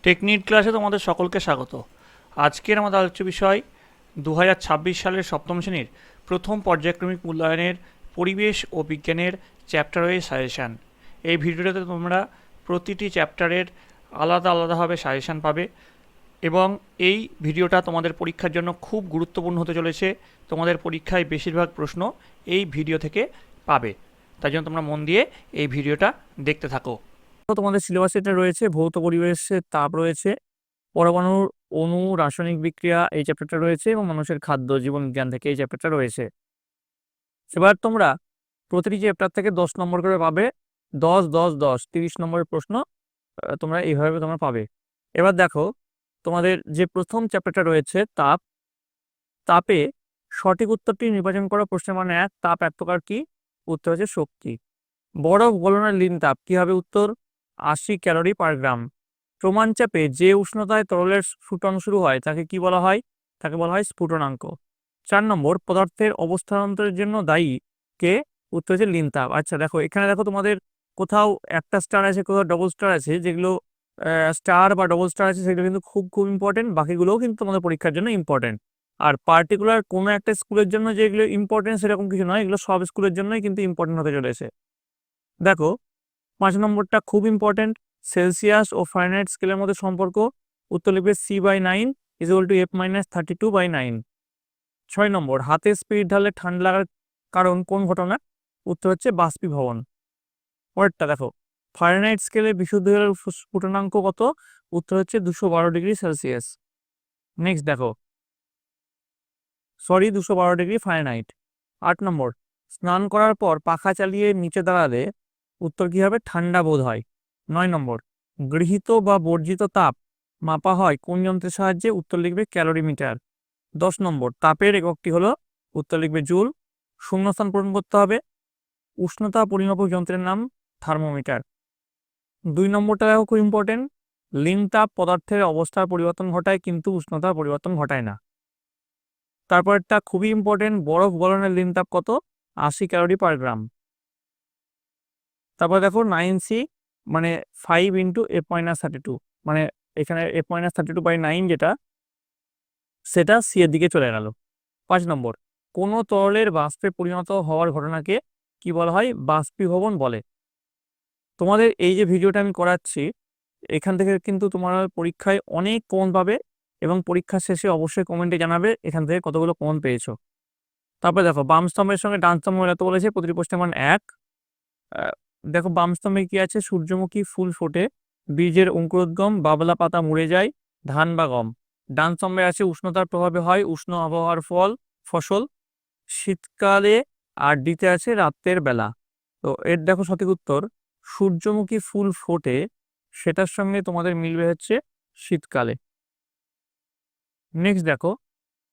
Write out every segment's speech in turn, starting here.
Technique ক্লাসে তোমাদের সকলকে স্বাগত। আজকের আমাদের আলোচ্য বিষয় 2026 সালের সপ্তম শ্রেণীর প্রথম পর্যায়ক্রমিক মূল্যায়নের পরিবেশ ও বিজ্ঞানের চ্যাপ্টার ওয়াইজ সাজেশান। এই ভিডিওটাতে তোমরা প্রতিটি চ্যাপ্টারের আলাদা আলাদাভাবে সাজেশান পাবে এবং এই ভিডিওটা তোমাদের পরীক্ষার জন্য খুব গুরুত্বপূর্ণ হতে চলেছে। তোমাদের পরীক্ষায় বেশিরভাগ প্রশ্ন এই ভিডিও থেকে পাবে, তাই জন্য তোমরা মন দিয়ে এই ভিডিওটা দেখতে থাকো। তোমাদের সিলেবাসে এটা রয়েছে, ভৌত পরিবেশের তাপ রয়েছে, পরমাণুর অণু রাসায়নিক বিক্রিয়া এই চ্যাপ্টারটা রয়েছে এবং মানুষের খাদ্য জীবন বিজ্ঞান থেকে এই চ্যাপ্টারটা রয়েছে। এবার তোমরা প্রতিটি চ্যাপ্টার থেকে 10 নম্বর করে পাবে। 10 10 10 30 নম্বরের প্রশ্ন তোমরা এইভাবে তোমরা পাবে। এবার দেখো, তোমাদের যে প্রথম চ্যাপ্টারটা রয়েছে তাপ, তাপে সঠিক উত্তরটি নির্বাচন করা। প্রশ্নের মানে 1, তাপ এক প্রকার কি? উত্তর হচ্ছে শক্তি। বরফ গলনের লীন তাপ কি হবে? উত্তর 80 ক্যালোরি পার গ্রাম। প্রমাণ চাপে যে উষ্ণতায় তরলের ফুটন শুরু হয় তাকে কি বলা হয়? তাকে বলা হয় স্ফুটনাঙ্ক। 4 নম্বর, পদার্থের অবস্থান্তরের জন্য দায়ী কে? উত্তর হচ্ছে লীন তাপ। আচ্ছা দেখো, এখানে দেখো তোমাদের কোথাও একটা স্টার আছে, কোথাও ডবল স্টার আছে। যেগুলো স্টার বা ডবল স্টার আছে সেগুলো কিন্তু খুব খুব ইম্পর্টেন্ট, বাকিগুলোও কিন্তু তোমাদের পরীক্ষার জন্য ইম্পর্টেন্ট। আর পার্টিকুলার কোনো একটা স্কুলের জন্য যেগুলো ইম্পর্টেন্ট সেরকম কিছু নয়, এগুলো সব স্কুলের জন্যই কিন্তু ইম্পর্টেন্ট হতে চলেছে। দেখো, 5 নম্বরটা খুব ইম্পর্টেন্ট, সেলসিয়াস ও ফারেনহাইট স্কেলের মধ্যে সম্পর্ক। উত্তর লিখবে C/9 = F-32/9। 6 নম্বর, হাতে স্পিরিট ঢালে ঠান্ডা লাগার কারণ কোন ঘটনা? উত্তর হচ্ছে বাষ্পীভবন। পরেরটা দেখো, ফারেনহাইট স্কেলে বিশুদ্ধ জলের স্ফুটনাঙ্ক কত? উত্তর হচ্ছে 212°C। নেক্সট দেখো, 212°F। 8 নম্বর, স্নান করার পর পাখা চালিয়ে নিচে দাঁড়ালে উত্তর কি হবে? ঠান্ডা বোধ হয়। 9 নম্বর, গৃহীত বা বর্জিত তাপ মাপা হয় কোন যন্ত্রের সাহায্যে? উত্তর লিখবে ক্যালোরিমিটার। 10 নম্বর, তাপের এককটি হলো? উত্তর লিখবে জুল। শূন্যস্থান পূরণ করতে হবে। উষ্ণতা পরিমাপক যন্ত্রের নাম থার্মোমিটার। 2 নম্বরটা দেখো, খুব ইম্পর্টেন্ট, লীন তাপ পদার্থের অবস্থার পরিবর্তন ঘটায় কিন্তু উষ্ণতার পরিবর্তন ঘটায় না। তারপরটা খুবই ইম্পর্টেন্ট, বরফ গলনের লীন তাপ কত? 80 ক্যালোরি পার গ্রাম। তারপর দেখো 9C, মানে 5 × F-32, মানে এখানে F-32/9 যেটা, সেটা সি এর দিকে চলে গেল। 5 নম্বর, কোনো তরলের বাষ্পে পরিণত হওয়ার ঘটনাকে কি বলা হয়? বাষ্পীভবন বলে। তোমাদের এই যে ভিডিওটা আমি করাচ্ছি, এখান থেকে কিন্তু তোমার পরীক্ষায় অনেক কমন পাবে এবং পরীক্ষার শেষে অবশ্যই কমেন্টে জানাবে এখান থেকে কতগুলো কমন পেয়েছো। তারপরে দেখো, বাম স্তম্ভের সঙ্গে ডান স্তম্ভ মেলাতে বলেছে, প্রতিটি প্রশ্নের মান 1। দেখো, বাম স্তম্ভে কি আছে? সূর্যমুখী ফুল ফোটে, বীজের অঙ্কুরোদ্গম, বাবলা পাতা মুড়ে যায়, ধান বা গম। ডান স্তম্ভে আছে উষ্ণতার প্রভাবে হয় উষ্ণ আবহাওয়ার ফসল শীতকালে, আর ডিতে আছে রাতের বেলা। তো এর দেখো সঠিক উত্তর, সূর্যমুখী ফুল ফোটে, সেটার সঙ্গে তোমাদের মিলবে হচ্ছে শীতকালে। নেক্সট দেখো,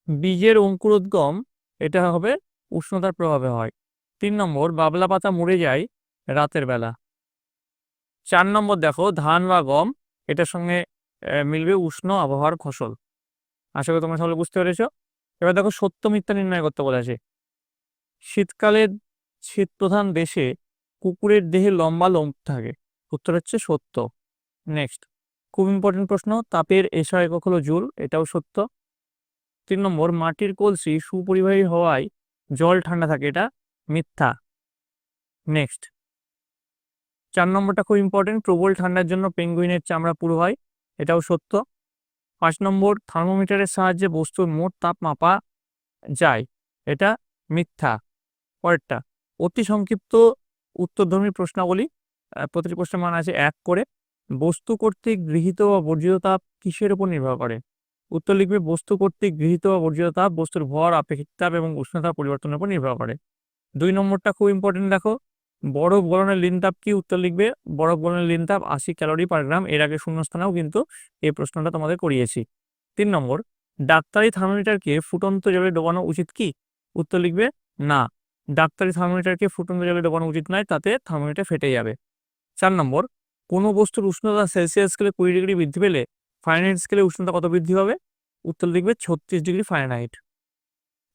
বীজের অঙ্কুরোদ্গম, এটা হবে উষ্ণতার প্রভাবে হয়। 3 নম্বর, বাবলা পাতা মুড়ে যায় রাতের বেলা। 4 নম্বর দেখো, ধান বা গম, এটার সঙ্গে মিলবে উষ্ণ আবহাওয়ার ফসল। আশা করি তোমরা সকলে বুঝতে পেরেছো। এবার দেখো, সত্য মিথ্যা নির্ণয় করতে বলেছে। শীতকালে শীত প্রধান দেশে কুকুরের দেহে লম্বা লোম থাকে। উত্তর হচ্ছে সত্য। নেক্সট, খুব ইম্পর্টেন্ট প্রশ্ন, তাপের এসআই একক হলো জুল, এটাও সত্য। 3 নম্বর, মাটির কলসি সুপরিবাহী হওয়ায় জল ঠান্ডা থাকে, এটা মিথ্যা। নেক্সট, 4 নম্বরটা খুব ইম্পর্টেন্ট, প্রবল ঠান্ডার জন্য পেঙ্গুইনের চামড়া পুরু হয়, এটাও সত্য। 5 নম্বর, থার্মোমিটারের সাহায্যে বস্তুর মোট তাপ মাপা যায়, এটা মিথ্যা। পরেরটা, অতি সংক্ষিপ্ত উত্তরধর্মী প্রশ্নাবলী, প্রতিটি প্রশ্নের মান আছে 1 করে। বস্তু কর্তৃক গৃহীত বা বর্জিত তাপ কিসের উপর নির্ভর করে? উত্তর লিখবে বস্তু কর্তৃক গৃহীত বা বর্জিত তাপ বস্তুর ভর, আপেক্ষিক তাপ এবং উষ্ণতা পরিবর্তনের উপর নির্ভর করে। 2 নম্বরটা খুব ইম্পর্টেন্ট, দেখো, বরফ গলনের লীন তাপ কি? উত্তর লিখবে বরফ গলনের লীন তাপ 80 ক্যালোরি পার গ্রাম। এর আগে শূন্যস্থানেও কিন্তু এই প্রশ্নটা তোমাদের করিয়েছি। 3 নম্বর, ডাক্তারি থার্মোমিটারকে ফুটন্ত জলে ডোবানো উচিত কি? উত্তর লিখবে না, ডাক্তারি থার্মোমিটারকে ফুটন্ত জলে ডোবানো উচিত নয়, তাতে থার্মোমিটার ফেটে যাবে। 4 নম্বর, কোনো বস্তুর উষ্ণতা সেলসিয়াস স্কেলে 20 ডিগ্রি বৃদ্ধি পেলে ফারেনহাইট স্কেলে উষ্ণতা কত বৃদ্ধি হবে? উত্তর লিখবে 36°F।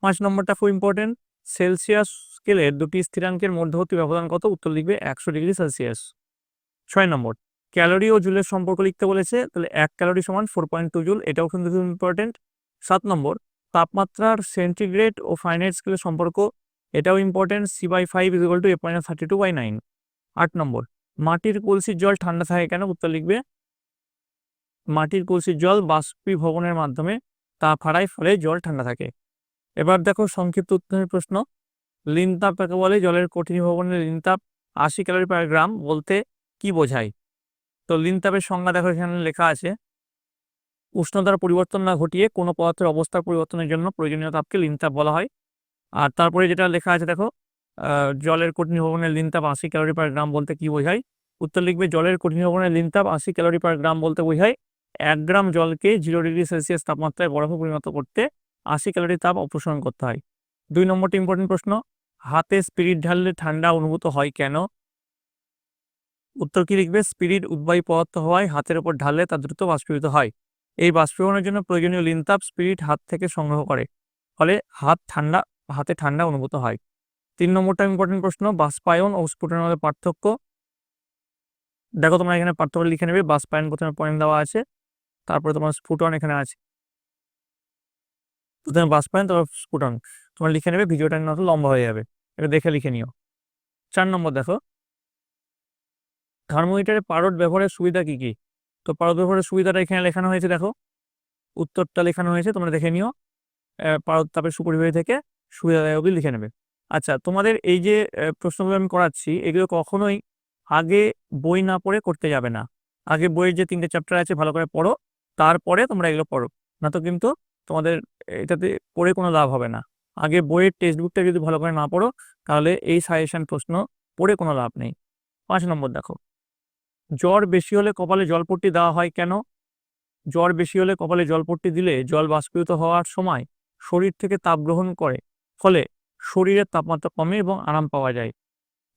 5 নম্বরটা খুব ইম্পর্টেন্ট, সেলসিয়াস স্কেলের দুটি স্থিরাঙ্কের মধ্যবর্তী ব্যবধান কত? উত্তর লিখবে 100°C। 6 নম্বর, ক্যালোরি ও জুলের সম্পর্ক লিখতে বলেছে, তাহলে 1 ক্যালোরি সমান 4.2 জুল, এটাও কিন্তু খুব ইম্পর্টেন্ট। 7 নম্বর, তাপমাত্রার সেন্টিগ্রেড ও ফারেনহাইট স্কেলের সম্পর্ক, এটাও ইম্পর্টেন্ট, C/5 = A-32/9। 8 নম্বর, মাটির কলসির জল ঠান্ডা থাকে কেন? উত্তর লিখবে মাটির কলসির জল বাষ্পীভবনের মাধ্যমে তাপ হারায়, ফলে জল ঠান্ডা থাকে। এবার দেখো সংক্ষিপ্ত উত্তরের প্রশ্ন, লিন তাপ কাকে বলে? জলের কঠিনীভবনের লিন তাপ 80 ক্যালোরি পার গ্রাম বলতে কি বোঝায়? তো লিন তাপের সংজ্ঞা দেখো এখানে লেখা আছে, উষ্ণতার পরিবর্তন না ঘটিয়ে কোনো পদার্থের অবস্থার পরিবর্তনের জন্য প্রয়োজনীয় তাপকে লিন তাপ বলা হয়। আর তারপরে যেটা লেখা আছে দেখো, জলের কঠিনীভবনের লিন তাপ 80 ক্যালোরি পার গ্রাম বলতে কি বোঝায়? উত্তর লিখবে জলের কঠিনীভবনের লিন তাপ 80 ক্যালোরি পার গ্রাম বলতে বোঝায় 1 গ্রাম জলকে 0 ডিগ্রি সেলসিয়াস তাপমাত্রায় বরফে পরিণত করতে 80 ক্যালোরি তাপ অপসারণ করতে হয়। 2 নম্বরটি ইম্পর্টেন্ট প্রশ্ন, হাতে স্পিরিট ঢাললে ঠান্ডা অনুভূত হয় কেন? উত্তর কি লিখবে? স্পিরিট উদ্বায়ী পদার্থ হওয়ায় হাতের উপর ঢাললে তা দ্রুত বাষ্পীভূত হয়। এই বাষ্পীভবনের জন্য প্রয়োজনীয় লিন তাপ স্পিরিট হাত থেকে সংগ্রহ করে, ফলে হাতে ঠান্ডা অনুভূত হয়। 3 নম্বরটা ইম্পর্টেন্ট প্রশ্ন, বাষ্পায়ন ও স্ফুটনের মধ্যে পার্থক্য। দেখো তোমরা এখানে পার্থক্য লিখে নেবে, বাষ্পায়ন প্রথমে পয়েন্ট দেওয়া আছে, তারপরে তোমার স্ফুটন এখানে আছে, প্রথমে বাষ্পায়ন তারপর স্ফুটন, তোমরা লিখে নেবে, ভিডিওটা না তো লম্বা হয়ে যাবে, এটা দেখে লিখে নিও। 4 নম্বর দেখো, থার্মোমিটারে পারদ ব্যবহারের সুবিধা কি কি? তো পারদ ব্যবহারের সুবিধাটা এখানে লেখানো হয়েছে, দেখো উত্তরটা লেখানো হয়েছে, তোমরা দেখে নিও। পারদ তাপের সুপরিবাহী থেকে সুবিধাদায়ক অবধি লিখে নেবে। আচ্ছা, তোমাদের এই যে প্রশ্নগুলো আমি করাচ্ছি, এগুলো কখনোই আগে বই না পড়ে করতে যাবে না। আগে বইয়ের যে 3টে চ্যাপ্টার আছে ভালো করে পড়ো, তারপরে তোমরা এগুলো পড়ো, না তো কিন্তু তোমাদের এটাতে পড়ে কোনো লাভ হবে না। আগে বইয়ের টেক্সট বুকটা যদি ভালো করে না পড়ো, তাহলে এই সাজেশন প্রশ্ন পড়ে কোনো লাভ নেই। 5 নম্বর দেখো, জ্বর বেশি হলে কপালে জলপট্টি দেওয়া হয় কেন? জ্বর বেশি হলে কপালে জলপট্টি দিলে জল বাষ্পীভূত হওয়ার সময় শরীর থেকে তাপ গ্রহণ করে, ফলে শরীরের তাপমাত্রা কমে এবং আরাম পাওয়া যায়।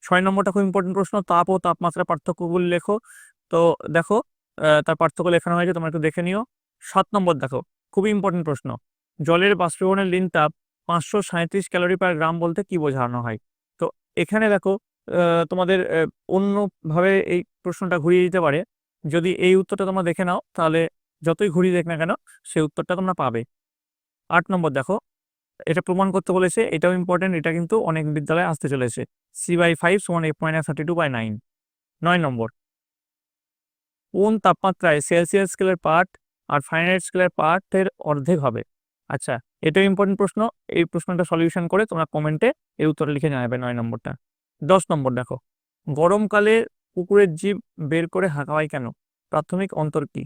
6 নম্বরটা খুব ইম্পর্টেন্ট প্রশ্ন, তাপ ও তাপমাত্রার পার্থক্যগুলি লেখো। তো দেখো তার পার্থক্য লেখানো হয়েছে, তোমরা একটু দেখে নিও। 7 নম্বর দেখো, খুবই ইম্পর্টেন্ট প্রশ্ন, জলের বাষ্পীভবনের লিন তাপ 537 ক্যালোরি পার গ্রাম বলতে কি বোঝানো হয়? তো এখানে দেখো তোমাদের অন্যভাবে এই প্রশ্নটা ঘুরিয়ে দিতে পারে, যদি এই উত্তরটা তোমরা দেখে নাও তাহলে যতই ঘুরিয়ে দেখ না কেন সেই উত্তরটা তোমরা পাবে। 8 নম্বর দেখো, এটা প্রমাণ করতে বলেছে, এটাও ইম্পর্টেন্ট, এটা কিন্তু অনেক বিদ্যালয়ে আসতে চলেছে, C/5 = A-32/9। 9 নম্বর, কোন তাপমাত্রায় সেলসিয়াস স্কেলের পার্ট আর ফারেনহাইট স্কেলের পার্টের অর্ধেক হবে? আচ্ছা, এটাও ইম্পর্টেন্ট প্রশ্ন, এই প্রশ্নটা সলিউশন করে তোমরা কমেন্টে এর উত্তর লিখে জানাবে 9 নম্বরটা। 10 নম্বর দেখো, গরমকালে কুকুরের জিভ বের করে হাঁকা হয় কেন? প্রাথমিক অন্তর কি?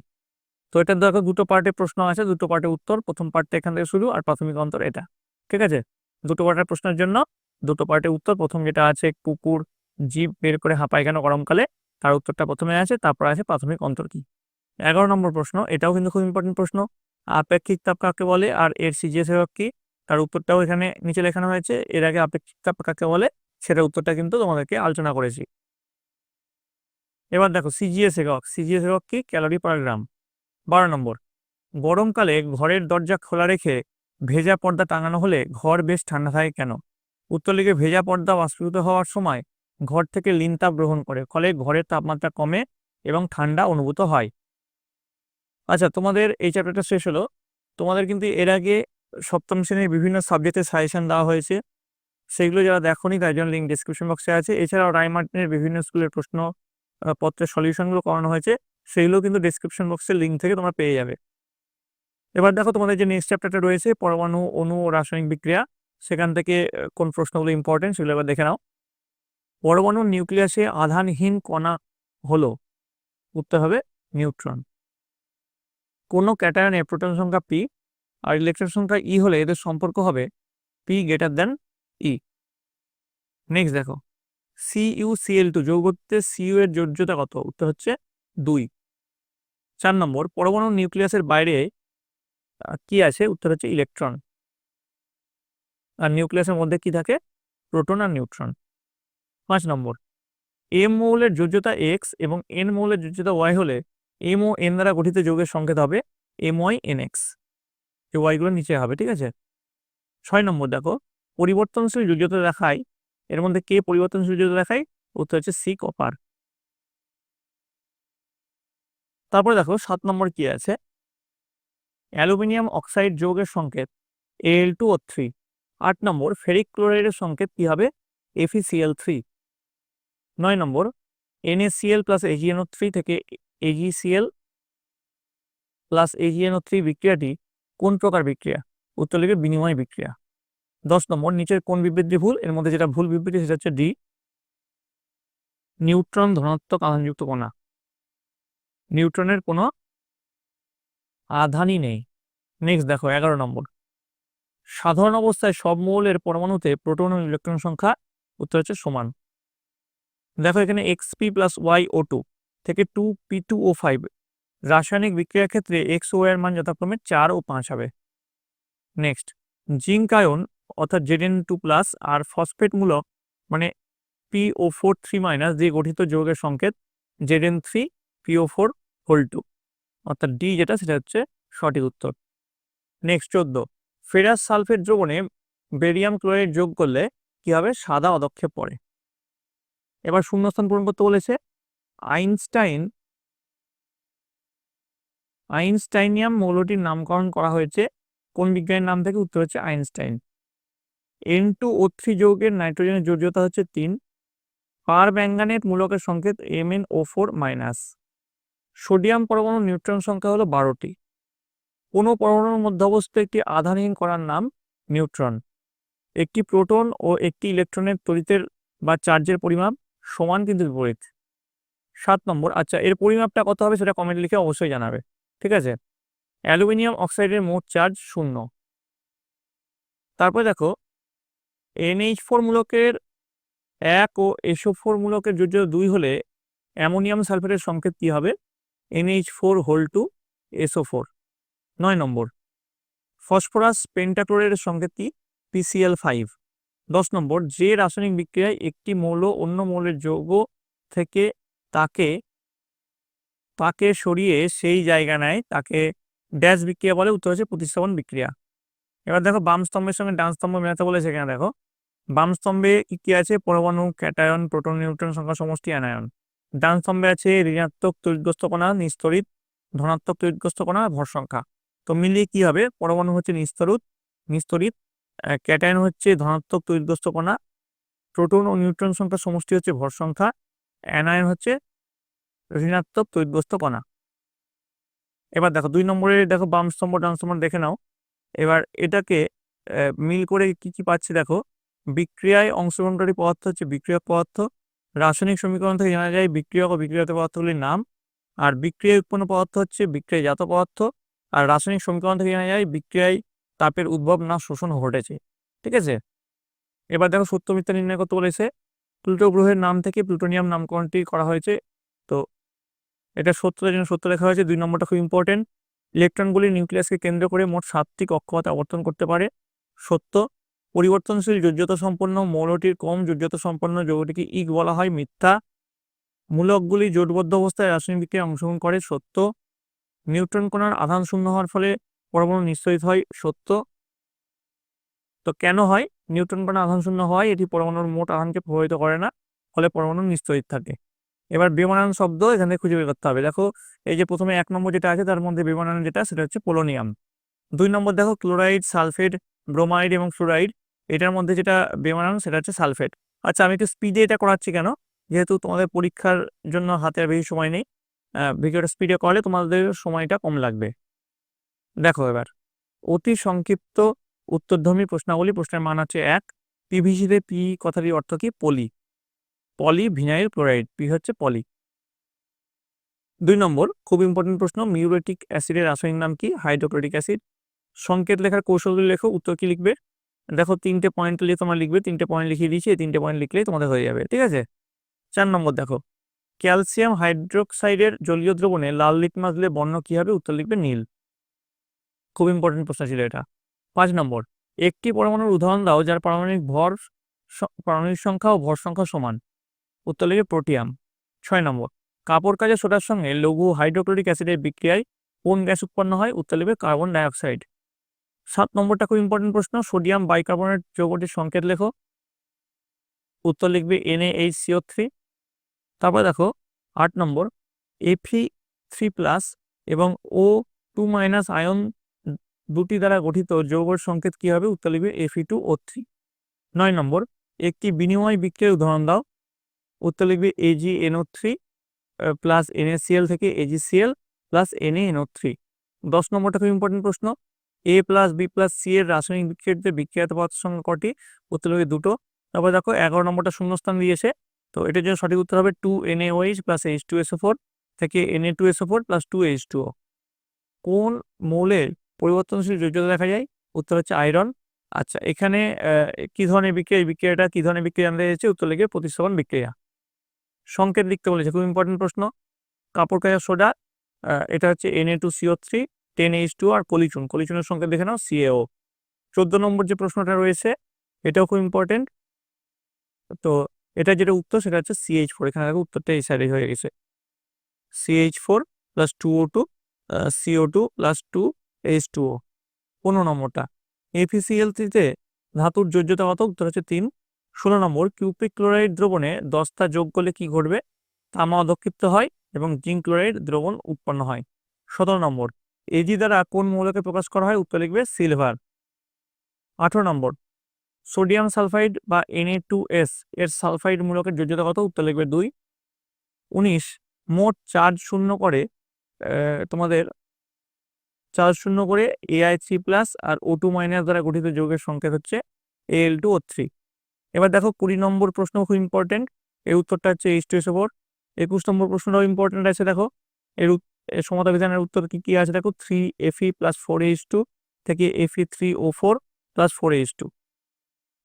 তো এটা দেখো দুটো পার্টে প্রশ্ন আছে, দুটো পার্টে উত্তর, প্রথম পার্টটা এখান থেকে শুরু আর প্রাথমিক অন্তর এটা, ঠিক আছে? দুটো পার্টের প্রশ্নের জন্য দুটো পার্টে উত্তর, প্রথম যেটা আছে কুকুর জিভ বের করে হাঁপায় কেন গরমকালে, তার উত্তরটা প্রথমে আছে, তারপর আছে প্রাথমিক অন্তর কি। 11 নম্বর প্রশ্ন, এটাও কিন্তু খুব ইম্পর্টেন্ট প্রশ্ন, আপেক্ষিক তাপ কাকে বলে আর এর সিজিএস একক কি? তার উত্তরটাও এখানে নিচে লেখানো হয়েছে, এর আগে আপেক্ষিক তাপ কাকে বলে সেটার উত্তরটা কিন্তু তোমাদেরকে আলোচনা করেছি। এবার দেখো সিজিএস একক কি? ক্যালোরি পার গ্রাম। 12 নম্বর, গরমকালে ঘরের দরজা খোলা রেখে ভেজা পর্দা টাঙানো হলে ঘর বেশ ঠান্ডা থাকে কেন? উত্তর লিখে ভেজা পর্দা বাষ্পীভূত হওয়ার সময় ঘর থেকে লিন তাপ গ্রহণ করে, ফলে ঘরের তাপমাত্রা কমে এবং ঠান্ডা অনুভূত হয়। আচ্ছা, তোমাদের এই চ্যাপ্টারটা শেষ হলো, তোমাদের কিন্তু এর আগে সপ্তম শ্রেণীর বিভিন্ন সাবজেক্টের সাজেশন দেওয়া হয়েছে, সেগুলো যারা দেখোনি তার জন্য লিঙ্ক ডিসক্রিপশন বক্সে আছে। এছাড়াও রায়মার্টিনের বিভিন্ন স্কুলের প্রশ্ন পত্রের সলিউশনগুলো করানো হয়েছে, সেগুলো কিন্তু ডিসক্রিপশন বক্সের লিঙ্ক থেকে তোমরা পেয়ে যাবে। এবার দেখো তোমাদের যে নেক্সট চ্যাপ্টারটা রয়েছে পরমাণু, অণু ও রাসায়নিক বিক্রিয়া, সেখান থেকে কোন প্রশ্নগুলো ইম্পর্টেন্ট সেগুলো এবার দেখে নাও। পরমাণুর নিউক্লিয়াসে আধানহীন কণা হলো, উত্তর হবে নিউট্রন। কোনো ক্যাটায়নের প্রোটন সংখ্যা P আর ইলেকট্রন সংখ্যা E হলে এদের সম্পর্ক হবে P>E। নেক্সট দেখো, CuCl2 যৌগতে Cu এর যোজ্যতা কত? উত্তর হচ্ছে 2। 4 নম্বর, পরমাণুর নিউক্লিয়াসের বাইরে কি আছে? উত্তর হচ্ছে ইলেকট্রন। আর নিউক্লিয়াসের মধ্যে কি থাকে? প্রোটন আর নিউট্রন। 5 নম্বর, M মৌলের যোজ্যতা X এবং N মৌলের যোজ্যতা Y হলে M ও N দ্বারা গঠিত যৌগের সংকেত হবে MyNX। এই Y গুলো নিচে হবে, ঠিক আছে? 6 নম্বর দেখো, পরিবর্তনশীল যোজ্যতা দেখায়, এর মধ্যে কে পরিবর্তনশীল যোজ্যতা দেখায়? উত্তর হচ্ছে C, কপার। তারপরে দেখো 7 নম্বর কি আছে, অ্যালুমিনিয়াম অক্সাইড যৌগের সংকেত Al2O3। 8 নম্বর, ফেরিক ক্লোরাইডের সংকেত কি হবে, FeCl3। 9 নম্বর, NaCl প্লাস AgNO3 থেকে AgCl প্লাস AgNO3 বিক্রিয়াটি কোন প্রকার বিক্রিয়া, উত্তর লিখবে বিনিময় বিক্রিয়া। 10 নম্বর, নিচের কোন বিবৃতি ভুল, এর মধ্যে যেটা ভুল বিবৃতি সেটা হচ্ছে ডি, নিউট্রন ধনাত্মক আধানযুক্ত কণা, নিউট্রনের কোনো আধানই নেই। নেক্সট দেখো 11 নম্বর, সাধারণ অবস্থায় সব মৌলের পরমাণুতে প্রোটন ও ইলেকট্রন সংখ্যা, উত্তর হচ্ছে সমান। দেখো এখানে xp প্লাস YO2 থেকে 2p2O5 রাসায়নিক বিক্রিয়ার ক্ষেত্রে XO এর মান যথাক্রমে 4 ও 5 হবে। নেক্সট, জিঙ্ক আয়ন অর্থাৎ Zn2 প্লাস আর ফসফেট মূলক মানে PO4 3- দিয়ে গঠিত যৌগের সংকেত Zn3PO4(2), অর্থাৎ ডি যেটা সেটা হচ্ছে সঠিক উত্তর। নেক্সট 14, ফেরাস সালফেট দ্রবণে বেরিয়াম ক্লোরাইড যোগ করলে কি হবে, সাদা অদক্ষেপ পড়ে। এবার শূন্যস্থান পূরণ করতে বলেছে। আইনস্টাইনিয়াম মৌলটির নামকরণ করা হয়েছে কোন বিজ্ঞানীর নাম থেকে, উত্তর হচ্ছে আইনস্টাইন। N2O3 যৌগের নাইট্রোজেনের যোজ্যতা হচ্ছে 3। পারম্যাঙ্গানেট মূলকের সংকেত MnO4-। সোডিয়াম পরমাণুর নিউট্রন সংখ্যা হলো 12টি। কোনো পরমাণুর মধ্যে অবস্থিত একটি আধানহীন কণার নাম নিউট্রন। একটি প্রোটন ও একটি ইলেকট্রনের তড়িতের বা চার্জের পরিমাপ সমান কিন্তু বিপরীত। 7 নম্বর, আচ্ছা এর পরিমাপটা কত হবে সেটা কমেন্ট লিখে অবশ্যই জানাবে, ঠিক আছে। অ্যালুমিনিয়াম অক্সাইডের মোট চার্জ 0। তারপরে দেখো NH4 মূলকের 1 ও SO4 মূলকের যোজ্যতা 2 হলে অ্যামোনিয়াম সালফেটের সংকেত কি হবে, NH4(2)SO4। 9 নম্বর, ফসফরাস পেন্টাক্লোরাইডের সংকেত কি, PCl5। 10 নম্বর, যে রাসায়নিক বিক্রিয়ায় একটি মৌল অন্য মৌলের যৌগ থেকে তাকে সরিয়ে সেই জায়গা নেয় তাকে ড্যাশ বিক্রিয়া বলে, উত্তর হচ্ছে প্রতিস্থাপন বিক্রিয়া। এবার দেখো বাম স্তম্ভের সঙ্গে ডান স্তম্ভ মেলাতে বলেছে। এখানে দেখো বাম স্তম্ভে কি আছে, পরমাণু, ক্যাটায়ন, প্রোটন, নিউট্রন সংখ্যা, সমষ্টি, অ্যানায়ন। ডান স্তম্ভে আছে ঋণাত্মক তড়িৎগ্রস্ত কণা, নিস্তড়িত, ধনাত্মক তড়িৎগ্রস্ত কণা, ভর সংখ্যা। তো মিলিয়ে কি হবে, পরমাণু হচ্ছে নিস্তড়িত, ক্যাটায়ন হচ্ছে ধনাত্মক তড়িৎগ্রস্ত কণা, প্রোটন ও নিউট্রন সংখ্যা সমষ্টি হচ্ছে ভর সংখ্যা, অ্যানায়ন হচ্ছে ঋণাত্মক তড়িৎগ্রস্ত কণা। এবার দেখো 2 নম্বরে দেখো বাম স্তম্ভ ডান স্তম্ভ দেখে নাও। এবার এটাকে মিল করে কি কি পাচ্ছি দেখো, বিক্রিয়ায় অংশগ্রহণকারী পদার্থ হচ্ছে বিক্রিয়ক পদার্থ। রাসায়নিক সমীকরণ থেকে জানা যায় বিক্রিয়ক ও বিক্রিয়ক পদার্থগুলির নাম। আর বিক্রিয়ায় উৎপন্ন পদার্থ হচ্ছে বিক্রিয়াজাত পদার্থ। আর রাসায়নিক সমীকরণ থেকে জানা যায় বিক্রিয়ায় তাপের উদ্ভব না শোষণ ঘটেছে, ঠিক আছে। এবার দেখো সত্য মিথ্যা নির্ণয় করতে বলেছে। প্লুটো গ্রহের নাম থেকে প্লুটোনিয়াম নামকরণটি করা হয়েছে, তো এটা সত্যতার জন্য সত্য লেখা হয়েছে। 2 নম্বরটা খুব ইম্পর্টেন্ট, ইলেকট্রনগুলি নিউক্লিয়াসকে কেন্দ্র করে মোট 7টি কক্ষপথে আবর্তন করতে পারে, সত্য। পরিবর্তনশীল যোজ্যতা সম্পন্ন মৌলটির কম যোজ্যতা সম্পন্ন যৌগটিকে ইক বলা হয়, মিথ্যা। মূলকগুলি জোটবদ্ধ অবস্থায় রাসায়নিক বিক্রিয়ায় অংশগ্রহণ করে, সত্য। নিউট্রন কণার আধান শূন্য হওয়ার ফলে পরমাণু নিঃসরিত হয়, সত্য। তো কেন হয়, নিউট্রন কণা আধান শূন্য হয়, এটি পরমাণুর মোট আধানকে প্রভাবিত করে না, ফলে পরমাণু নিঃসরিত থাকে। এবার বেমানান শব্দ এখানে খুঁজে বের করতে হবে। দেখো এই যে প্রথমে 1 নম্বর যেটা আছে তার মধ্যে বেমানান যেটা সেটা হচ্ছে পোলোনিয়াম। 2 নম্বর দেখো ক্লোরাইড, সালফেট, ব্রোমাইড এবং ফ্লোরাইড, এটার মধ্যে যেটা বেমানান সেটা হচ্ছে সালফেট। আচ্ছা আমি একটু স্পিডে এটা করাচ্ছি কেন, যেহেতু তোমাদের পরীক্ষার জন্য হাতে আর বেশি সময় নেই, ভিডিওটা স্পিডে করলে তোমাদের সময়টা কম লাগবে। দেখো এবার অতি সংক্ষিপ্ত উত্তরধর্মী প্রশ্নাবলী। প্রশ্নের মান হচ্ছে 1, পিভিসিতে পি কথাটির অর্থ কি, পলি ভিনাইল ক্লোরাইড, পি হচ্ছে পলি। 2 নম্বর খুব ইম্পর্টেন্ট প্রশ্ন, মিউরেটিক অ্যাসিডের রাসায়নিক নাম কি, হাইড্রোক্লোরিক অ্যাসিড। সংকেত লেখার কৌশলগুলি লেখো, উত্তর কি লিখবে। দেখো 3টে পয়েন্ট লিখে তোমরা লিখবে, 3টে পয়েন্ট লিখিয়ে দিয়েছি, এই 3টে পয়েন্ট লিখলেই তোমাদের হয়ে যাবে, ঠিক আছে। 4 নম্বর দেখো ক্যালসিয়াম হাইড্রোক্সাইডের জলীয় দ্রবণে লাল লিটমাস দিলে বর্ণ কি হবে, উত্তর লিখবে নীল। খুব ইম্পর্টেন্ট প্রশ্ন ছিল এটা। 5 নম্বর একটি পরমাণুর উদাহরণ দাও যার পারমাণবিক সংখ্যা ও ভর সংখ্যা সমান, উত্তর লিখবে প্রোটিয়াম। 6 নম্বর কাপড় কাজে সোডার সঙ্গে লঘু হাইড্রোক্লোরিক অ্যাসিডের বিক্রিয়ায় কোন গ্যাস উৎপন্ন হয়, উত্তর লিখবে কার্বন ডাইঅক্সাইড। 7 নম্বরটা খুব ইম্পর্টেন্ট প্রশ্ন, সোডিয়াম বাইকার্বনেট যৌগটির সংকেত লেখো, উত্তর লিখবে NaHCO3। তারপরে দেখো 8 নম্বর 3+ এবং O2- আয়ন দুটি দ্বারা গঠিত যৌগের সংকেত কি হবে? উত্তর লিখবে Fe2O3। 9 নম্বর, একটি বিনিময় বিক্রিয়ার উদাহরণ দাও। উত্তর লিখবে AgNO3 প্লাস NaCl থেকে AgCl প্লাস NaNO3। 10 নম্বরটা খুব ইম্পর্টেন্ট প্রশ্ন। A+B+C এর রাসায়নিক বিক্রিয়াতে বিক্রিয়াত পদার্থ সংখ্যা কটি? উত্তর লিখবে দুটো। তারপর দেখো 11 নম্বরটা শূন্যস্থান দিয়েছে, তো এটার জন্য সঠিক উত্তর হবে 2NaOH প্লাস H2SO4 থেকে Na2SO4 প্লাস 2H2O। কোন মৌলের পরিবর্তনশীল যোজ্যতা দেখা যায়? উত্তর হচ্ছে আয়রন। আচ্ছা, এখানে কি ধরনের বিক্রিয়া? এই বিক্রিয়াটা কি ধরনের বিক্রিয়া জানতে চাইছে? উত্তর লিখবে প্রতিস্থাপন বিক্রিয়া। সংকেত লিখতে বলেছে, খুব ইম্পর্টেন্ট প্রশ্ন। কাপড় কাচা সোডা, এটা হচ্ছে Na2CO3, 10H2 আর কলিচুনের সংকেত দেখে নাও CaO। 14 নম্বর যে প্রশ্নটা রয়েছে এটাও খুব ইম্পর্টেন্ট। তো এটা যেটা উত্তর সেটা হচ্ছে CH4। এখানে দেখো উত্তরটা এই সাইডে হয়ে গেছে, CH4 plus 2O2 CO2 plus 2H2O। 15 নম্বরটা, FeCl3-তে ধাতুর যোজ্যতা কত? উত্তর হচ্ছে 3। 16 নম্বর, কিউপিক ক্লোরাইড দ্রবণে দস্তা যোগ করলে কি ঘটবে? তামা অধক্ষিপ্ত হয় এবং জিঙ্ক ক্লোরাইড দ্রবণ উৎপন্ন হয়। 17 নম্বর, Ag দ্বারা কোন মৌলকে প্রকাশ করা হয়? উত্তর লিখবে সিলভার। 18 নম্বর, সোডিয়াম সালফাইড বা Na2S এর সালফাইড মূলকের যোজ্যতা কত? উত্তর লিখবে 2। 19, মোট চার্জ শূন্য করে তোমাদের চার্জ শূন্য করে Ai3+ আর O2- দ্বারা গঠিত যৌগের সংকেত হচ্ছে Al2O3। এবার দেখো 20 নম্বর প্রশ্ন খুব ইম্পর্টেন্ট, এর উত্তরটা হচ্ছে H2SO4। 21 নম্বর প্রশ্নটাও ইম্পর্টেন্ট আছে, দেখো এর সমতা বিধানের উত্তর কি কি আছে দেখো, 3Fe প্লাস 4H2 থেকে Fe3O4 প্লাস 4H2।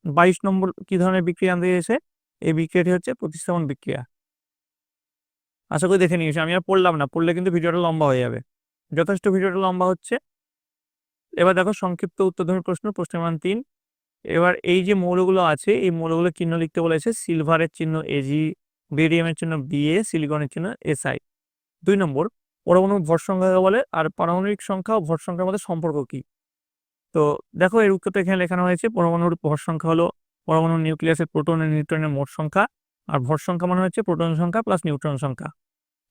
22 নম্বর কি ধরনের বিক্রিয়া জানতে চেয়েছে? এই বিক্রিয়াটি হচ্ছে প্রতিস্থাপন বিক্রিয়া। আশা করি দেখে নিয়েছি, আমি আর পড়লাম না, পড়লে কিন্তু ভিডিওটা লম্বা হয়ে যাবে, যথেষ্ট ভিডিওটা লম্বা হচ্ছে। এবার দেখো সংক্ষিপ্ত উত্তরধর্মী প্রশ্ন, প্রশ্নের মান 3। এবার এই যে মৌলগুলো আছে এই মৌলগুলো চিহ্ন লিখতে বলেছে। সিলভারের চিহ্ন Ag, বেরিয়ামের চিহ্ন Ba, সিলিকনের চিহ্ন Si। 2 নম্বর, পরমাণুর ভর সংখ্যা কাকে বলে? আর পারমাণবিক সংখ্যা ও ভর সংখ্যার মধ্যে সম্পর্ক কি? তো দেখো এর উত্তরটা এখানে লেখানো হয়েছে। পরমাণুর ভর সংখ্যা হলো পরমাণুর নিউক্লিয়াসের প্রোটন ও নিউট্রনের মোট সংখ্যা, আর ভর সংখ্যা মানে হচ্ছে প্রোটন সংখ্যা প্লাস নিউট্রন সংখ্যা।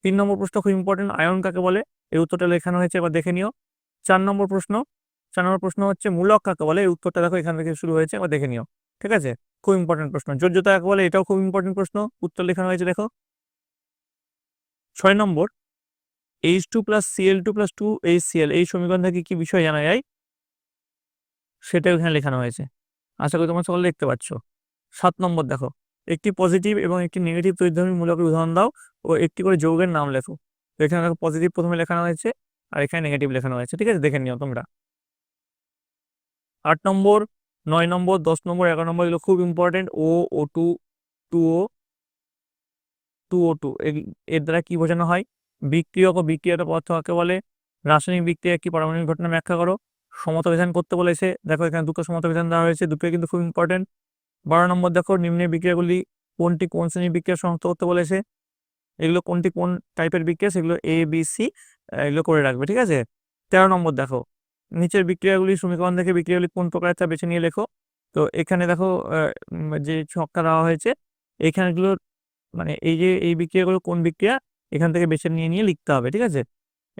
3 নম্বর প্রশ্ন খুব ইম্পর্টেন্ট, আয়ন কাকে বলে? এর উত্তরটা লেখানো হয়েছে, এবার দেখে নিও। 4 নম্বর প্রশ্ন হচ্ছে মূলক কাকে বলে? এর উত্তরটা দেখো এখান থেকে শুরু হয়েছে, এবার দেখে নিও। ঠিক আছে, খুব ইম্পর্টেন্ট প্রশ্ন। যোজ্যতা কাকে বলে? এটাও খুব ইম্পর্টেন্ট প্রশ্ন, উত্তর লেখানো হয়েছে দেখো। 6 নম্বর, H2 plus Cl2 plus 2HCl এই সমীকরণ থেকে কি বিষয় জানা যায়? সেটাও এখানে লেখানো হয়েছে, আশা করি তোমরা সকলে দেখতে পাচ্ছ। 7 নম্বর দেখো, একটি পজিটিভ এবং একটি নেগেটিভ তড়িৎধর্মী মূলকের উদাহরণ দাও ও একটি করে যৌগের নাম লেখো। তো এখানে দেখো পজিটিভ প্রথমে লেখানো হয়েছে আর এখানে নেগেটিভ লেখানো হয়েছে, ঠিক আছে, দেখে নিও তোমরা। 8 নম্বর, 9 নম্বর, 10 নম্বর, 11 নম্বর এগুলো খুব ইম্পর্টেন্ট। O2 2O 2O2 এর দ্বারা কি বোঝানো হয়? বিক্রিয়ক ও বিক্রিয়ত পদার্থ কাকে বলে? রাসায়নিক বিক্রিয়া একটি পারমাণবিক ঘটনা ব্যাখ্যা করো। সমতা বিধান করতে বলেছে, দেখো এখানে দুটো সমতা বিধান দেওয়া হয়েছে, দুটোই কিন্তু খুব ইম্পর্টেন্ট। 12 নম্বর দেখো, নিম্নের বিক্রিয়াগুলি কোনটি কোন শ্রেণীর বিক্রিয়া শনাক্ত করতে বলেছে। এগুলো কোনটি কোন টাইপের বিক্রিয়া সেগুলো A, B, C এগুলো করে রাখবে, ঠিক আছে। 13 নম্বর দেখো, নিচের বিক্রিয়াগুলি সমীকরণ থেকে বিক্রিয়াগুলি কোন প্রকারের তা বেছে নিয়ে লেখো। তো এখানে দেখো যে ছকটা দেওয়া হয়েছে এখানেগুলো মানে এই যে এই বিক্রিয়াগুলো কোন বিক্রিয়া এখান থেকে বেছে নিয়ে নিয়ে লিখতে হবে, ঠিক আছে।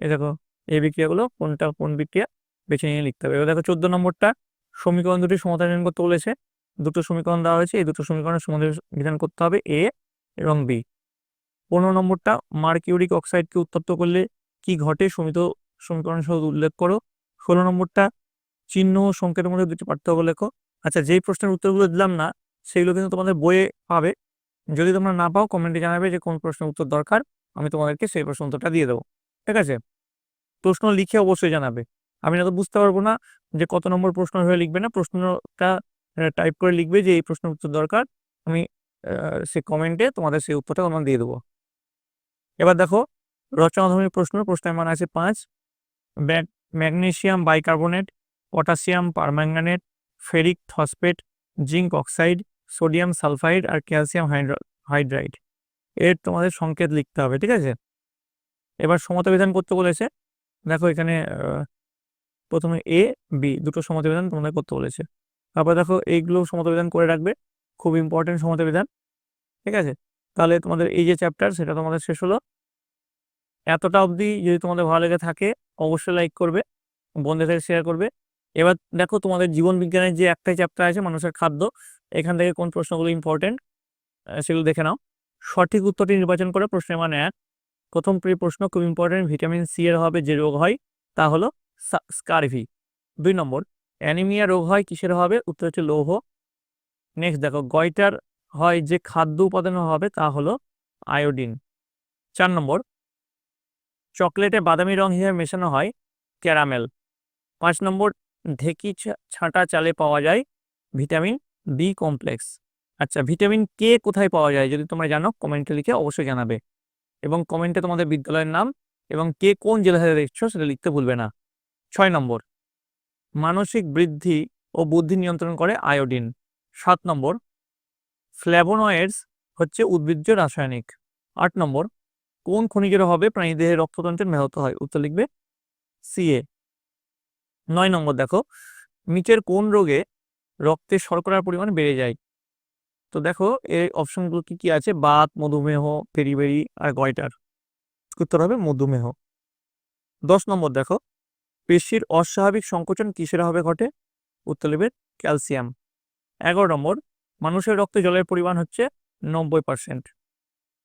এই দেখো এই বিক্রিয়াগুলো কোনটা কোন বিক্রিয়া বেছে নিয়ে লিখতে হবে। এবার দেখো 14 নম্বরটা, সমীকরণ দুটি সমতা নির্ণয় করতে বলেছে। দুটো সমীকরণ দেওয়া হয়েছে, এই দুটো সমীকরণের সমাধান বিধান করতে হবে A এবং B। 15 নম্বরটা, মার্কিউরিক অক্সাইডকে উত্তপ্ত করলে কি ঘটে সমীকরণ সহ উল্লেখ করো। 16 নম্বরটা, চিহ্ন ও সংকেতের মধ্যে দুটি পার্থক্য লেখো। আচ্ছা, যেই প্রশ্নের উত্তরগুলো দিলাম না সেগুলো কিন্তু তোমাদের বইয়ে পাবে, যদি তোমরা না পাও কমেন্টে জানাবে যে কোন প্রশ্নের উত্তর দরকার, আমি তোমাদেরকে সেই প্রশ্ন উত্তরটা দিয়ে দেবো, ঠিক আছে। প্রশ্ন লিখে অবশ্যই জানাবে, আমি না তো বুঝতে পারবো না যে কত নম্বর প্রশ্ন হয়ে লিখবে না, প্রশ্নটা টাইপ করে লিখবে যে এই প্রশ্নের উত্তর দরকার, আমি সে কমেন্টে তোমাদের সেই উত্তরটা তোমার দিয়ে দেবো। এবার দেখো রচনাধর্মী প্রশ্নের মান আছে 5। Magnesium bicarbonate, potassium permanganate, ferric phosphate, zinc oxide, sodium sulphide আর ক্যালসিয়াম হাইড্রাইড এর তোমাদের সংকেত লিখতে হবে, ঠিক আছে। এবার সমতা বিধান করতে বলেছে, দেখো এখানে প্রথমে A, B দুটো সমতা বিধান তোমাদের করতে বলেছে। তারপর দেখো এইগুলো সমতা বিধান করে রাখবে, খুব ইম্পর্টেন্ট সমতা বিধান, ঠিক আছে। তাহলে তোমাদের এই যে চ্যাপ্টার সেটা তোমাদের শেষ হলো। এতটা অবধি যদি তোমাদের ভালো লেগে থাকে অবশ্যই লাইক করবে, বন্ধুদের সাথে শেয়ার করবে। এবার দেখো তোমাদের জীবন বিজ্ঞানের যে একটাই চ্যাপ্টার আছে মানুষের খাদ্য, এখান থেকে কোন প্রশ্নগুলো ইম্পর্টেন্ট সেগুলো দেখে নাও। সঠিক উত্তরটি নির্বাচন করে প্রশ্নের মান 1। প্রথম প্রশ্ন খুব ইম্পর্টেন্ট, ভিটামিন সি এর অভাবে যে রোগ হয় তা হলো স্কারভি। 2 নম্বর, অ্যানিমিয়া রোগ হয় কিসের অভাবে? উত্তর হচ্ছে লৌহ। নেক্সট দেখো, গয়টার হয় যে খাদ্য উপাদান হবে তা হলো আয়োডিন। 4 নম্বর, চকলেটে বাদামি রং হিসেবে মেশানো হয় ক্যারামেল। 5 নম্বর, ঢেকি ছাঁটা চালে পাওয়া যায় ভিটামিন বি কমপ্লেক্স। আচ্ছা, ভিটামিন কে কোথায় পাওয়া যায় যদি তোমরা জানো কমেন্টে লিখে অবশ্যই জানাবে, এবং কমেন্টে তোমাদের বিদ্যালয়ের নাম এবং কে কোন জেলা থেকে দেখছো সেটা লিখতে ভুলবে না। 6 নম্বর, মানসিক বৃদ্ধি ও বুদ্ধি নিয়ন্ত্রণ করে আয়োডিন। 7 নম্বর, ফ্ল্যাভোনয়েডস হচ্ছে উদ্ভিজ্জ রাসায়নিক। 8 নম্বর, কোন খনিজের অভাবে প্রাণীদেহের রক্ততন্ত্রের ব্যাহত হয়? উত্তর লিখবে সিএ। 9 নম্বর দেখো, নিচের কোন রোগে রক্তে শর্করার পরিমাণ বেড়ে যায়? তো দেখো এই অপশনগুলো কি কি আছে, বাত, মধুমেহ, পেরিবেরি আর গয়টার। উত্তর হবে মধুমেহ। 10 নম্বর দেখো, পেশির অস্বাভাবিক সংকোচন কিসের অভাবে ঘটে? উত্তর লিখবে ক্যালসিয়াম। 11 নম্বর, মানুষের রক্তে জলের পরিমাণ হচ্ছে 90%।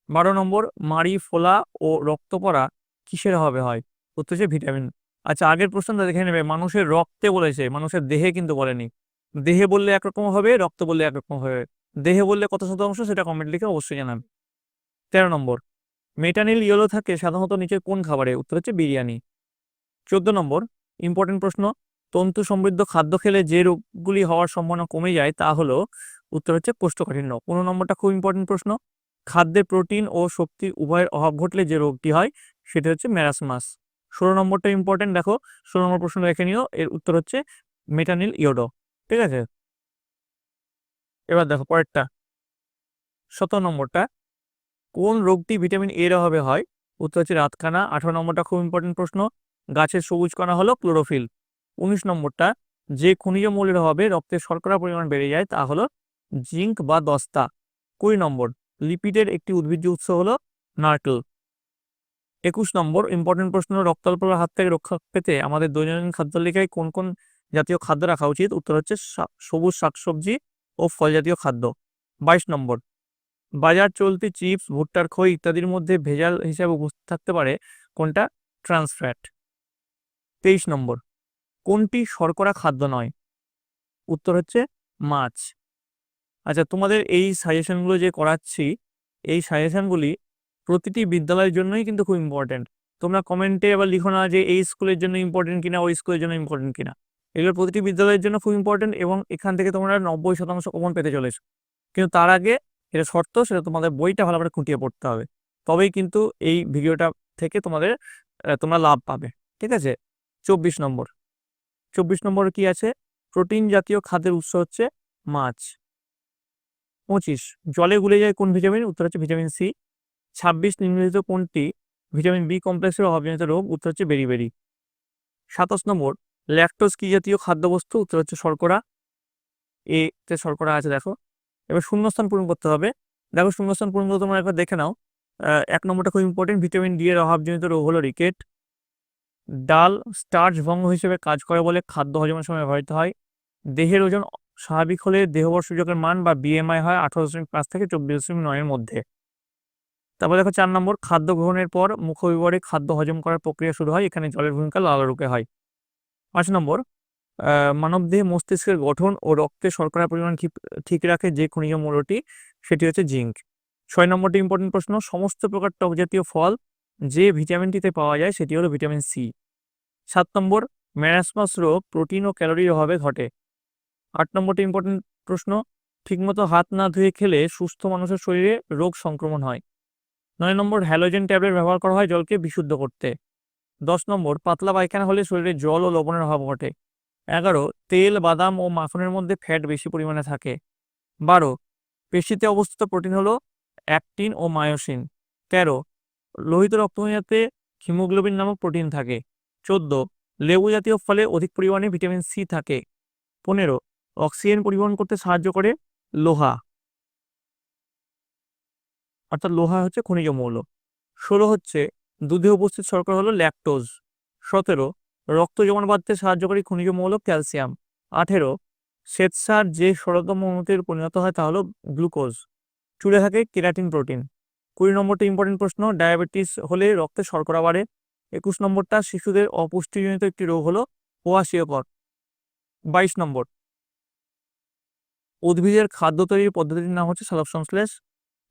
12 নম্বর, মাড়ি ফোলা ও রক্ত পড়া কিসের অভাবে হয়? উত্তর হচ্ছে ভিটামিন। আচ্ছা, আগের প্রশ্নটা দেখে নেবে, মানুষের রক্তে বলেছে, মানুষের দেহে কিন্তু বলেনি। দেহে বললে একরকম হবে, রক্ত বললে একরকম হবে। দেহে বললে কত শতাংশ সেটা কমেন্ট লিখে অবশ্যই জানাবে। 13 নম্বর, মেটানিল ইয়েলো থাকে সাধারণত নিচের কোন খাবারে? উত্তর হচ্ছে বিরিয়ানি। 14 নম্বর, ইম্পর্টেন্ট প্রশ্ন, তন্তু সমৃদ্ধ খাদ্য খেলে যে রোগগুলি হওয়ার সম্ভাবনা কমে যায় তা হলো? উত্তর হচ্ছে কোষ্ঠকাঠিন্য। 15 নম্বরটা খুব ইম্পর্টেন্ট প্রশ্ন, খাদ্যে প্রোটিন ও শক্তি উভয়ের অভাব ঘটলে যে রোগটি হয় সেটা হচ্ছে ম্যারাসমাস। 16 নম্বরটা ইম্পর্টেন্ট, দেখো 16 নম্বর প্রশ্ন রেখে নিও, এর উত্তর হচ্ছে মেটানিল ইয়োডো। ঠিক আছে, এবার দেখো পরেরটা, 17 নম্বরটা, কোন রোগটি ভিটামিন এর অভাবে হয়? উত্তর হচ্ছে রাতকানা। 18 নম্বরটা খুব ইম্পর্টেন্ট প্রশ্ন, গাছের সবুজ কণা হলো ক্লোরোফিল। 19 নম্বরটা, যে খনিজ মৌলের অভাবে রক্তে শর্করা পরিমাণ বেড়ে যায় তা হলো জিঙ্ক বা দস্তা। 20 নম্বর, লিপিডের একটি উদ্ভিজ্জ উৎস হলো নারকেল। 21 নম্বর ইম্পর্টেন্ট প্রশ্ন, রক্তাল্পতার হাত থেকে রক্ষা পেতে আমাদের দৈনন্দিন খাদ্য তালিকায় কোন কোন জাতীয় খাদ্য রাখা উচিত? উত্তর হচ্ছে সবুজ শাকসবজি ও ফল জাতীয় খাদ্য। 22 নম্বর, বাজার চলতি চিপস, ভুট্টার খই ইত্যাদির মধ্যে ভেজাল হিসাবে উপস্থিত থাকতে পারে কোনটা? Trans fat. 23 নম্বর, কোনটি শর্করা খাদ্য নয়? উত্তর হচ্ছে মাছ। আচ্ছা, তোমাদের এই সাজেশনগুলো যে করাচ্ছি, এই সাজেশনগুলি প্রতিটি বিদ্যালয়ের জন্যই কিন্তু খুব ইম্পর্টেন্ট। তোমরা কমেন্টে আবার লিখো না যে এই স্কুলের জন্য ইম্পর্টেন্ট কিনা, ওই স্কুলের জন্য ইম্পর্টেন্ট কিনা। এগুলো প্রতিটি বিদ্যালয়ের জন্য খুব ইম্পর্টেন্ট এবং এখান থেকে তোমরা 90% কমন পেতে চলেছো। কিন্তু তার আগে এটা শর্ত, সেটা তোমাদের বইটা ভালো করে খুঁটিয়ে পড়তে হবে, তবেই কিন্তু এই ভিডিওটা থেকে তোমরা লাভ পাবে। ঠিক আছে, 24 নম্বর, 24 নম্বর কি আছে? প্রোটিন জাতীয় খাদ্যের উৎস হচ্ছে মাছ। 25, জলে গুলে যায় কোন ভিটামিন? উত্তর হচ্ছে ভিটামিন সি। 26, নিম্নলিখিত কোনটি ভিটামিন বি কমপ্লেক্সের অভাবজনিত রোগ? উত্তর হচ্ছে বেরিবেরি। 27 নম্বর, ল্যাকটোজ কি জাতীয় খাদ্যবস্তু? উত্তর হচ্ছে শর্করা। তে শর্করা আছে দেখো। এবার শূন্যস্থান পূরণ করতে হবে। দেখো শূন্যস্থান পূরণ করতে তোমরা একবার দেখে নাও। 1 নম্বরটা খুব ইম্পর্টেন্ট, ভিটামিন ডি এর অভাবজনিত রোগ হলো রিকেট। ডাল স্টার্চ ভঙ্গ হিসেবে কাজ করে বলে খাদ্য হজমের সময় ব্যবহৃত হয়। দেহের ওজন স্বাভাবিক হলে দেহবর্ষ সূচকের মান বা বিএমআই হয় 18.5 থেকে 24.9 এর মধ্যে। তারপর দেখো 4 নম্বর, খাদ্য গ্রহণের পর মুখবিবরে খাদ্য হজম করার প্রক্রিয়া শুরু হয়, এখানে জলের ভূমিকা লালারূপে হয়। 5 নম্বর, মানবদেহে মস্তিষ্কের গঠন ও রক্তে শর্করার পরিমাণ ঠিক রাখে যে খনিজ মৌলটি, সেটি হচ্ছে জিঙ্ক। 6 নম্বরটি ইম্পর্টেন্ট প্রশ্ন, সমস্ত প্রকার টক জাতীয় ফল যে ভিটামিনটিতে পাওয়া যায় সেটি হলো ভিটামিন সি। 7 নম্বর, ম্যারাসমাস রোগ প্রোটিন ও ক্যালোরির অভাবে ঘটে। 8 নম্বরটি ইম্পর্টেন্ট প্রশ্ন, ঠিকমতো হাত না ধুয়ে খেলে সুস্থ মানুষের শরীরে রোগ সংক্রমণ হয়। 9 নম্বর, হ্যালোজেন ট্যাবলেট ব্যবহার করা হয় জলকে বিশুদ্ধ করতে। 10 নম্বর, পাতলা পায়খানা হলে শরীরে জল ও লবণের অভাব ঘটে। 11, তেল, বাদাম ও মাখনের মধ্যে ফ্যাট বেশি পরিমাণে থাকে। 12, পেশিতে অবস্থিত প্রোটিন হলো অ্যাক্টিন ও মায়োসিন। 13, লোহিত রক্তবাহিনীতে হিমোগ্লোবিন নামক প্রোটিন থাকে। 14, লেবু জাতীয় ফলে অধিক পরিমাণে ভিটামিন সি থাকে। 15, অক্সিজেন পরিবহন করতে সাহায্য করে লোহা, অর্থাৎ লোহা হচ্ছে খনিজ মৌল। 16 হচ্ছে দুধে উপস্থিত শর্করা হলো ল্যাকটোজ। 17 রক্ত জমাট বাঁধতে সাহায্যকারী খনিজ মৌল ক্যালসিয়াম। 18 শ্বেতসার যে ষড়তম অণুতে পরিণত হয় তা হলো গ্লুকোজ। চুলে থাকে কেরাটিন প্রোটিন। 20 নম্বরটা ইম্পর্টেন্ট প্রশ্ন, ডায়াবেটিস হলে রক্তে শর্করা বাড়ে। 21 নম্বরটা শিশুদের অপুষ্টিজনিত একটি রোগ হলো কোয়াশিয়কর। 22 নম্বর উদ্ভিদের খাদ্য তৈরির পদ্ধতির নাম হচ্ছে সালোকসংশ্লেষ।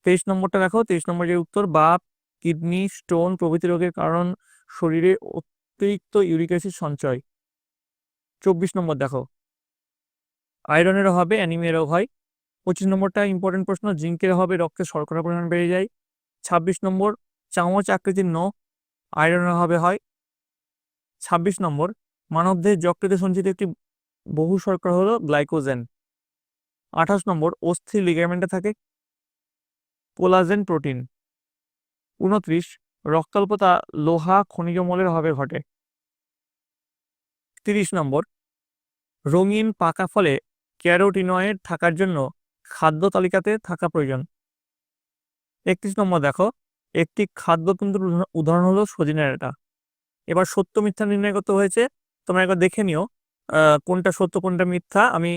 23 নম্বরটা দেখো, 23 নম্বর যে উত্তর, বাত, কিডনি স্টোন প্রভৃতি রোগের কারণ শরীরে অতিরিক্ত ইউরিক অ্যাসিড সঞ্চয়। 24 নম্বর দেখো, আয়রনের অভাবে অ্যানিমিয়া রোগ হয়। 25 নম্বরটা ইম্পর্টেন্ট প্রশ্ন, জিঙ্কের অভাবে রক্তে শর্করা পরিমাণ বেড়ে যায়। 26 নম্বর চামচ আকৃতির নখ আয়রনের অভাবে হয়। 26 নম্বর মানবদেহের যকৃতে সঞ্চিত একটি বহু শর্করা হলো গ্লাইকোজেন। 28 নম্বর অস্থির লিগামেন্টে থাকে কোলাজেন প্রোটিন। 29 রক্তাল্পতা লোহা খনিজ মৌলের অভাবে ঘটে। 30 নম্বর রঙিন পাকা ফলে ক্যারোটিনয়েড থাকার জন্য খাদ্য তালিকাতে থাকা প্রয়োজন। 31 নম্বর দেখো, একটি খাদ্যতন্ত্রের উদাহরণ হলো সজিনা ডাঁটা। এবার সত্য মিথ্যা নির্ণয় করতে হয়েছে, তোমরা একবার দেখে নিও কোনটা সত্য কোনটা মিথ্যা। আমি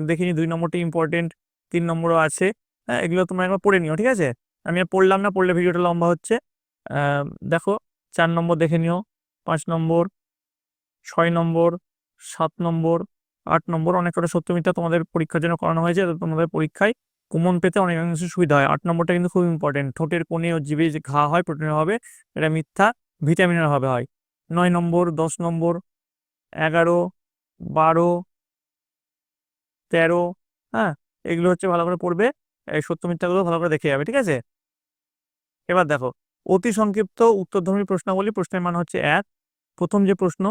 দেখে নিই, 2 নম্বরটি ইম্পর্টেন্ট, 3 নম্বরও আছে। এগুলো তোমরা একবার পড়ে নিও, ঠিক আছে। আমি আর পড়লাম না, পড়লে ভিডিওটা লম্বা হচ্ছে। দেখো 4 নম্বর দেখে নিও, 5 নম্বর, 6 নম্বর, 7 নম্বর, 8 নম্বর। অনেক কটা সত্য মিথ্যা তোমাদের পরীক্ষার জন্য করানো হয়েছে, তোমাদের পরীক্ষায় কমন পেতে অনেকাংশে সুবিধা হয়। 8 নম্বরটা কিন্তু খুব ইম্পর্টেন্ট, ঠোঁটের কোণে ও জিভে যে ঘা হয় প্রোটিনের হবে, এটা মিথ্যা, ভিটামিনের অভাবে হয়। 9 নম্বর, 10 নম্বর, 11, 12, 13, হ্যাঁ, এগুলো হচ্ছে ভালো করে পড়বে, এই সত্য মিথ্যাগুলো ভালো করে দেখে যাবে, ঠিক আছে। এবার দেখো অতি সংক্ষিপ্ত উত্তরধর্মী প্রশ্নাবলী। প্রশ্নের মান হচ্ছে 1। প্রথম যে প্রশ্ন,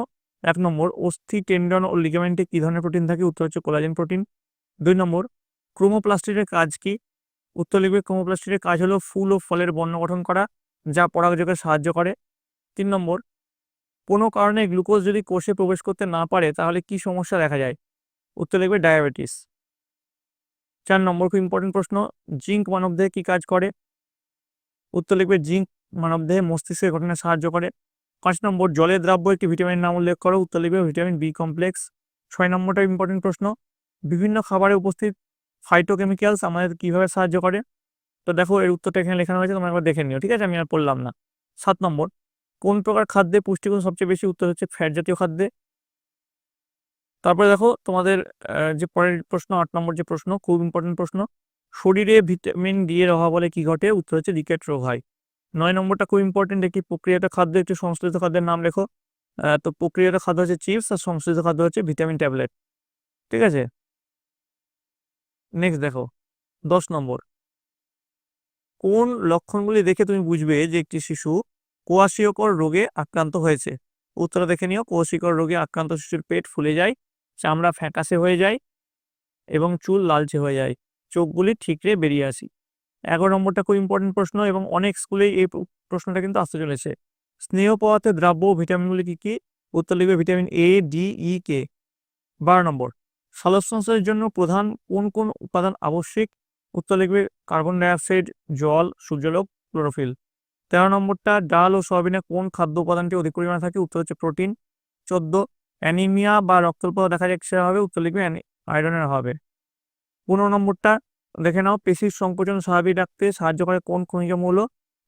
1 নম্বর অস্থি টেন্ডন ও লিগামেন্টে কি ধরনের প্রোটিন থাকে? উত্তর হচ্ছে কোলাজেন প্রোটিন। 2 নম্বর ক্রোমোপ্লাস্টিডের কাজ কি? উত্তর লিখবে ক্রোমোপ্লাস্টিডের কাজ হলো ফুল ও ফলের বর্ণ গঠন করা, যা পরাগযোগে সাহায্য করে। 3 নম্বর কোনো কারণে গ্লুকোজ যদি কোষে প্রবেশ করতে না পারে তাহলে কি সমস্যা দেখা যায়? উত্তর লিখবে ডায়াবেটিস। 4 নম্বর খুব ইম্পর্টেন্ট প্রশ্ন, জিঙ্ক মানবদেহে কি কাজ করে? উত্তর লিখবে জিঙ্ক মানবদেহে মস্তিষ্কের গঠনে সাহায্য করে। 5 নম্বর জলের দ্রাব্য একটি ভিটামিনের নাম উল্লেখ করো। উত্তর লিখবে ভিটামিন বি কমপ্লেক্স। 6 নম্বরটা ইম্পর্টেন্ট প্রশ্ন, বিভিন্ন খাবারে উপস্থিত ফাইটোকেমিক্যালস আমাদের কিভাবে সাহায্য করে? তো দেখো এর উত্তরটা এখানে লেখানো হয়েছে, তোমরা একবার দেখে নিও, ঠিক আছে, আমি আর পড়লাম না। 7 নম্বর কোন প্রকার খাদ্যে পুষ্টিগুণ সবচেয়ে বেশি? উত্তর হচ্ছে ফ্যাট জাতীয় খাদ্যে। তারপরে দেখো তোমাদের যে পরের প্রশ্ন, 8 নম্বর যে প্রশ্ন, খুব ইম্পর্টেন্ট প্রশ্ন, শরীরে ভিটামিন ডি এর অভাব হলে কি ঘটে? উত্তর হচ্ছে রিকেট রোগ হয়। 9 নম্বরটা খুব ইম্পর্টেন্ট, একটি প্রক্রিয়াজাত খাদ্য একটি সংশ্লেষিত খাদ্যের নাম লেখো। তো প্রক্রিয়াজাত খাদ্য হচ্ছে চিপস, আর সংশ্লেষিত খাদ্য হচ্ছে ভিটামিন ট্যাবলেট, ঠিক আছে। নেক্সট দেখো 10 নম্বর কোন লক্ষণগুলি দেখে তুমি বুঝবে যে একটি শিশু কোয়াশিয়কর রোগে আক্রান্ত হয়েছে? উত্তর দেখে নিও, কোয়াশিয়কর রোগে আক্রান্ত শিশুর পেট ফুলে যায়, চামড়া ফ্যাকাশে হয়ে যায় এবং চুল লালচে হয়ে যায়, চোখগুলি ঠিকরে বেরিয়ে আসে। 11 নম্বরটা খুব ইম্পর্টেন্ট প্রশ্ন এবং অনেক স্কুলেই এই প্রশ্নটা কিন্তু আসতে চলেছে, স্নেহ পদার্থের দ্রাব্য ও ভিটামিনগুলি কি কি? উত্তর লিখবে ভিটামিন এ, ডি, ই, কে। 12 নম্বর সালোকসংশ্লেষের জন্য প্রধান কোন কোন উপাদান আবশ্যিক? উত্তর লিখবে কার্বন ডাইঅক্সাইড, জল, সূর্যালোক, ক্লোরোফিল। 13 নম্বরটা ডাল ও সয়াবিনে কোন খাদ্য উপাদানটি অধিক পরিমাণে থাকে? উত্তর হচ্ছে প্রোটিন। 14 অ্যানিমিয়া বা রক্তাল্পতা দেখা যাচ্ছে হবে? উত্তর লিখবে আয়রনের অভাবে। 15 নম্বরটা দেখে নাও, পেশির সংকোচন স্বাভাবিক রাখতে সাহায্য করে কোন খনিজ মৌল?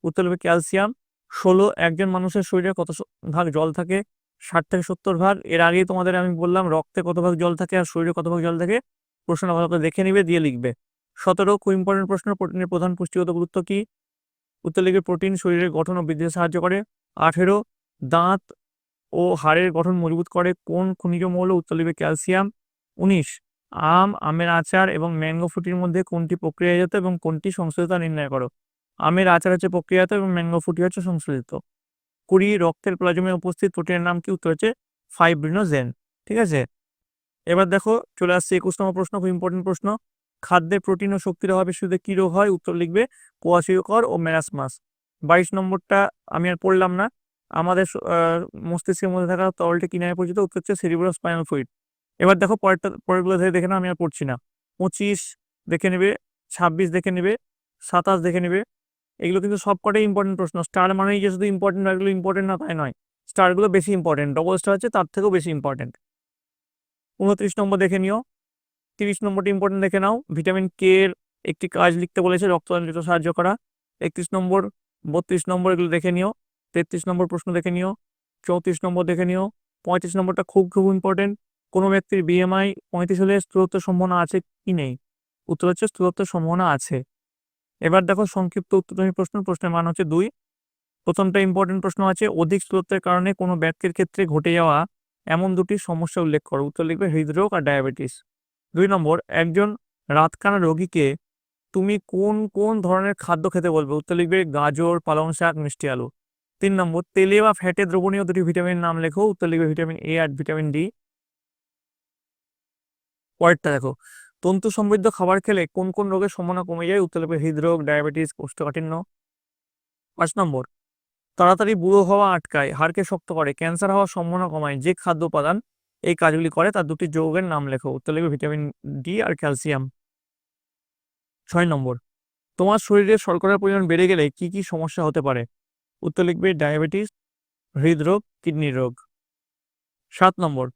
উত্তর লিখবে ক্যালসিয়াম। 16 একজন মানুষের শরীরে কত ভাগ জল থাকে? 60 থেকে 70 ভাগ। এর আগেই তোমাদের আমি বললাম রক্তে কত ভাগ জল থাকে আর শরীরে কত ভাগ জল থাকে, প্রশ্নটা ভালো করে দেখে নিবে, দিয়ে লিখবে। 17 খুব ইম্পর্টেন্ট প্রশ্ন, প্রোটিনের প্রধান পুষ্টিগত গুরুত্ব কি? উত্তর লিখবে প্রোটিন শরীরের গঠন ও বৃদ্ধিতে সাহায্য করে। 18 দাঁত ও হাড়ের গঠন মজবুত করে কোন খনিজ মৌল? উত্তর লিখবে ক্যালসিয়াম। 19 আমের আচার এবং ম্যাঙ্গো ফ্রুটির মধ্যে কোনটি প্রক্রিয়াজাত এবং কোনটি সংশ্লেষিত নির্ণয় করো? আমের আচার হচ্ছে প্রক্রিয়াজাত এবং ম্যাঙ্গো ফ্রুটি হচ্ছে সংশ্লেষিত। 20 রক্তের প্লাজমে উপস্থিত প্রোটিনের নাম কি? উত্তর হচ্ছে ফাইব্রিনোজেন, ঠিক আছে। এবার দেখো চলে আসছে 21 নম্বর প্রশ্ন, খুব ইম্পর্টেন্ট প্রশ্ন, খাদ্যে প্রোটিন ও শক্তির অভাবে শিশুদের কি রোগ হয়? উত্তর লিখবে কোয়াশিয়কর ও মেরাসমাস। 22 নম্বরটা আমি আর পড়লাম না, আমাদের মস্তিষ্কের মধ্যে থাকা তরলটি কি নামে পরিচিত? উত্তর হচ্ছে সেরিব্রোস্পাইনাল ফ্লুইড। এবার দেখো পরেরগুলো দেখে নাও, আমি আর পড়ছি না। 25 দেখে নেবে, 26 দেখে নেবে, 27 দেখে নেবে, এগুলো কিন্তু সবকটাই ইম্পর্টেন্ট প্রশ্ন। স্টার মানেই যে শুধু ইম্পর্টেন্ট, এগুলো ইম্পর্টেন্ট না তাই নয়, স্টারগুলো বেশি ইম্পর্টেন্ট, ডবল স্টার হচ্ছে তার থেকেও বেশি ইম্পর্টেন্ট। 29 নম্বর দেখে নিও। 30 নম্বরটা ইম্পর্টেন্ট দেখে নাও, ভিটামিন কে এর একটি কাজ লিখতে বলেছে, রক্ত সঞ্চালিত সাহায্য করা। 31 নম্বর, 32 নম্বর এগুলো দেখে নিও। 33 নম্বর প্রশ্ন দেখে নিও। 34 নম্বর দেখে নিও। 35 নম্বরটা খুব খুব ইম্পর্টেন্ট, কোনো ব্যক্তির বিএমআই 35 হলে স্থূলত্বের সম্ভাবনা আছে কি নেই? উত্তর হচ্ছে স্থূলত্বের সম্ভাবনা আছে। এবার দেখো সংক্ষিপ্ত উত্তরধর্মী প্রশ্ন, প্রশ্নের মান হচ্ছে 2। প্রথমটা ইম্পর্টেন্ট প্রশ্ন আছে, অধিক স্থূলত্বের কারণে কোনো ব্যক্তির ক্ষেত্রে ঘটে যাওয়া এমন দুটি সমস্যা উল্লেখ করো। উত্তর লিখবে হৃদরোগ আর ডায়াবেটিস। 2 নম্বর, একজন রাতকানা রোগীকে তুমি কোন কোন ধরনের খাদ্য খেতে বলবে? উত্তর লিখবে গাজর, পালং শাক, মিষ্টি আলু। 3 নম্বর, তেলে বা ফ্যাটে দ্রবণীয় দুটি ভিটামিন নাম লেখো। উত্তর লিখবে ভিটামিন এ আর ভিটামিন ডি। পরেরটা দেখো, তন্তু সমৃদ্ধ খাবার খেলে কোন কোন রোগের সম্ভাবনা কমে যায়? উত্তর লিখবে হৃদরোগ, ডায়াবেটিস, কোষ্ঠকাঠিন্য। 5 নম্বর, তাড়াতাড়ি বুড়ো হওয়া আটকায়, হাড়কে শক্ত করে, ক্যান্সার হওয়ার সম্ভাবনা কমায় যে খাদ্য উপাদান এই কাজগুলি করে তার দুটি যৌগের নাম লেখো। উত্তর লিখবে ভিটামিন ডি আর ক্যালসিয়াম। 6 নম্বর, তোমার শরীরে শর্করার পরিমাণ বেড়ে গেলে কি কি সমস্যা হতে পারে? উত্তর লিখবে ডায়াবেটিস, হৃদরোগ, কিডনির রোগ। 7 নম্বর,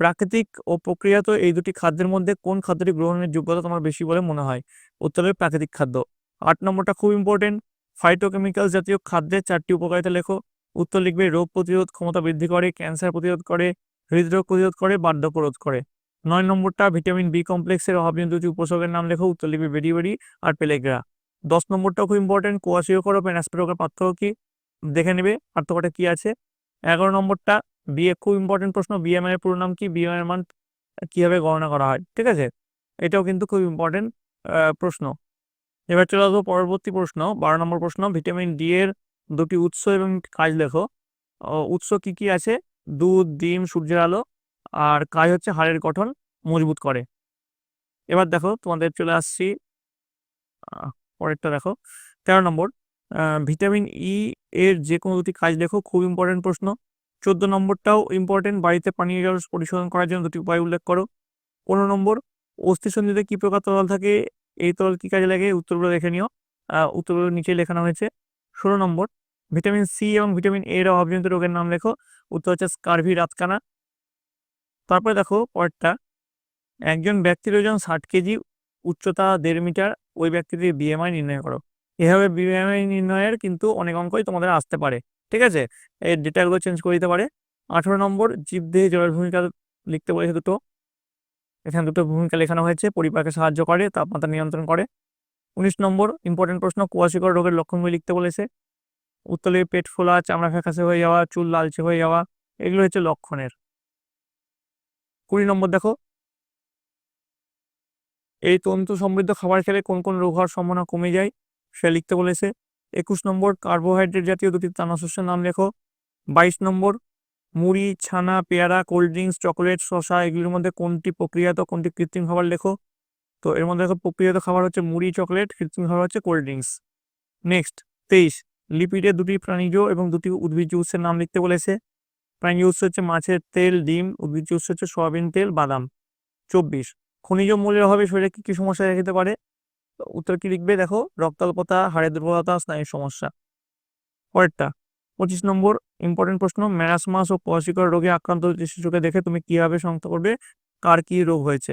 প্রাকৃতিক ও প্রক্রিয়াত এই দুটি খাদ্যের মধ্যে কোন খাদ্যটি গ্রহণের যোগ্যতা তোমার বেশি বলে মনে হয়? উত্তর লিখবে প্রাকৃতিক খাদ্য। 8 নম্বরটা খুব ইম্পর্টেন্ট, ফাইটোকেমিক্যাল জাতীয় খাদ্যের 4টি উপকারিতা লেখো। উত্তর লিখবে রোগ প্রতিরোধ ক্ষমতা বৃদ্ধি করে, ক্যান্সার প্রতিরোধ করে, হৃদরোগ প্রতিরোধ করে, বার্ধক্য রোধ করে। 9 নম্বরটা ভিটামিন বি কমপ্লেক্সের অভাবজনিত দুটি উপসর্গের নাম লেখো। উত্তর লিখবে বেরিবেরি আর পেলেগ্রা। 10 নম্বরটাও খুব ইম্পর্টেন্ট, কোয়াশিওকর ও প্যানাসপিরোকার পার্থক্য কি? দেখে নেবে পার্থক্যটা কি আছে। 11 নম্বরটা খুব ইম্পর্টেন্ট প্রশ্ন, বিএমআই এর পুরো নাম কি? বিএমআই এর মান কিভাবে গণনা করা হয়? ঠিক আছে, এটাও কিন্তু খুব ইম্পর্টেন্ট প্রশ্ন। এবার চলে আসবো পরবর্তী প্রশ্ন, 12 নম্বর প্রশ্ন, ভিটামিন ডি এর দুটি উৎস এবং কাজ লেখো। উৎস কি কি আছে? দুধ, ডিম, সূর্যের আলো। আর কাজ হচ্ছে হাড়ের গঠন মজবুত করে। এবার দেখো তোমাদের চলে আসছি পরেরটা দেখো, 13 নম্বর, ভিটামিন ই এর যে কোনো দুটি কাজ লেখো। খুব ইম্পর্টেন্ট প্রশ্ন। 14 নম্বরটাও ইম্পর্টেন্ট, বাড়িতে পানীয় জল পরিশোধন করার জন্য দুটি উপায় উল্লেখ করো। 15 নম্বর, অস্থিসন্ধিতে কি প্রকার তরল থাকে? এই তরল কি কাজে লাগে? উত্তরগুলো দেখে নিও, উত্তরগুলো নিচে লেখানো হয়েছে। 16 নম্বর, ভিটামিন সি এবং ভিটামিন এর অভাবজনিত রোগের নাম লেখো। উত্তর হচ্ছে স্কারভি, রাতকানা। তারপরে দেখো পরেরটা, একজন ব্যক্তির ওজন 60 কেজি, উচ্চতা 1.5 মিটার, ওই ব্যক্তিদের বিএমআই নির্ণয় করো। এভাবে বিএমআই নির্ণয়ের কিন্তু অনেক অঙ্কই তোমাদের আসতে পারে, ঠিক আছে, এর ডেটাগুলো চেঞ্জ করে দিতে পারে। 18 নম্বর, জীবদেহে জলের ভূমিকা লিখতে বলেছে দুটো, এখানে দুটো ভূমিকা লেখানো হয়েছে, পরিপাকে সাহায্য করে, তাপমাত্রা নিয়ন্ত্রণ করে। 19 নম্বর ইম্পর্টেন্ট প্রশ্ন, কুয়াশিকর রোগের লক্ষণগুলি লিখতে বলেছে। উত্তরে পেট ফোলা, চামড়া ফ্যাকাশে হয়ে যাওয়া, চুল লালচে হয়ে যাওয়া, এগুলো হচ্ছে লক্ষণের। 20 নম্বর দেখো, এই তন্তু সমৃদ্ধ খাবার খেলে কোন কোন রোগ হওয়ার সম্ভাবনা কমে যায় সে লিখতে বলেছে। 21 নম্বর, কার্বোহাইড্রেট জাতীয় দুটি দানাশস্যের নাম লেখো। 22 নম্বর, মুড়ি, ছানা, পেয়ারা, কোল্ড ড্রিঙ্কস, চকোলেট, শসা এগুলোর মধ্যে কোনটি প্রক্রিয়াত, কোনটি কৃত্রিম খাবার লেখো। তো এর মধ্যে দেখো প্রক্রিয়াত খাবার হচ্ছে মুড়ি, চকলেট, কৃত্রিম খাবার হচ্ছে কোল্ড ড্রিঙ্কস। নেক্সট 23, লিপিডের দুটি প্রাণীজ এবং দুটি উদ্ভিজ্জ উৎসের নাম লিখতে বলেছে। প্রাণীজ উৎস হচ্ছে মাছের তেল, ডিম, উদ্ভিজ্জ উৎস হচ্ছে সয়াবিন তেল, বাদাম। 24, খনিজ মূল্যের অভাবে শরীরে কি কি সমস্যা দেখা দিতে পারে? উত্তর কি লিখবে দেখো, রক্তাল্পতা, হাড়ের দুর্বলতা, স্নায়ুর সমস্যা। পরেরটা 25 নম্বর ইম্পর্টেন্ট প্রশ্ন, ম্যারাসমাস ও কোয়াশিকর রোগে আক্রান্ত শিশুকে দেখে তুমি কিভাবে শনাক্ত করবে কার কি রোগ হয়েছে?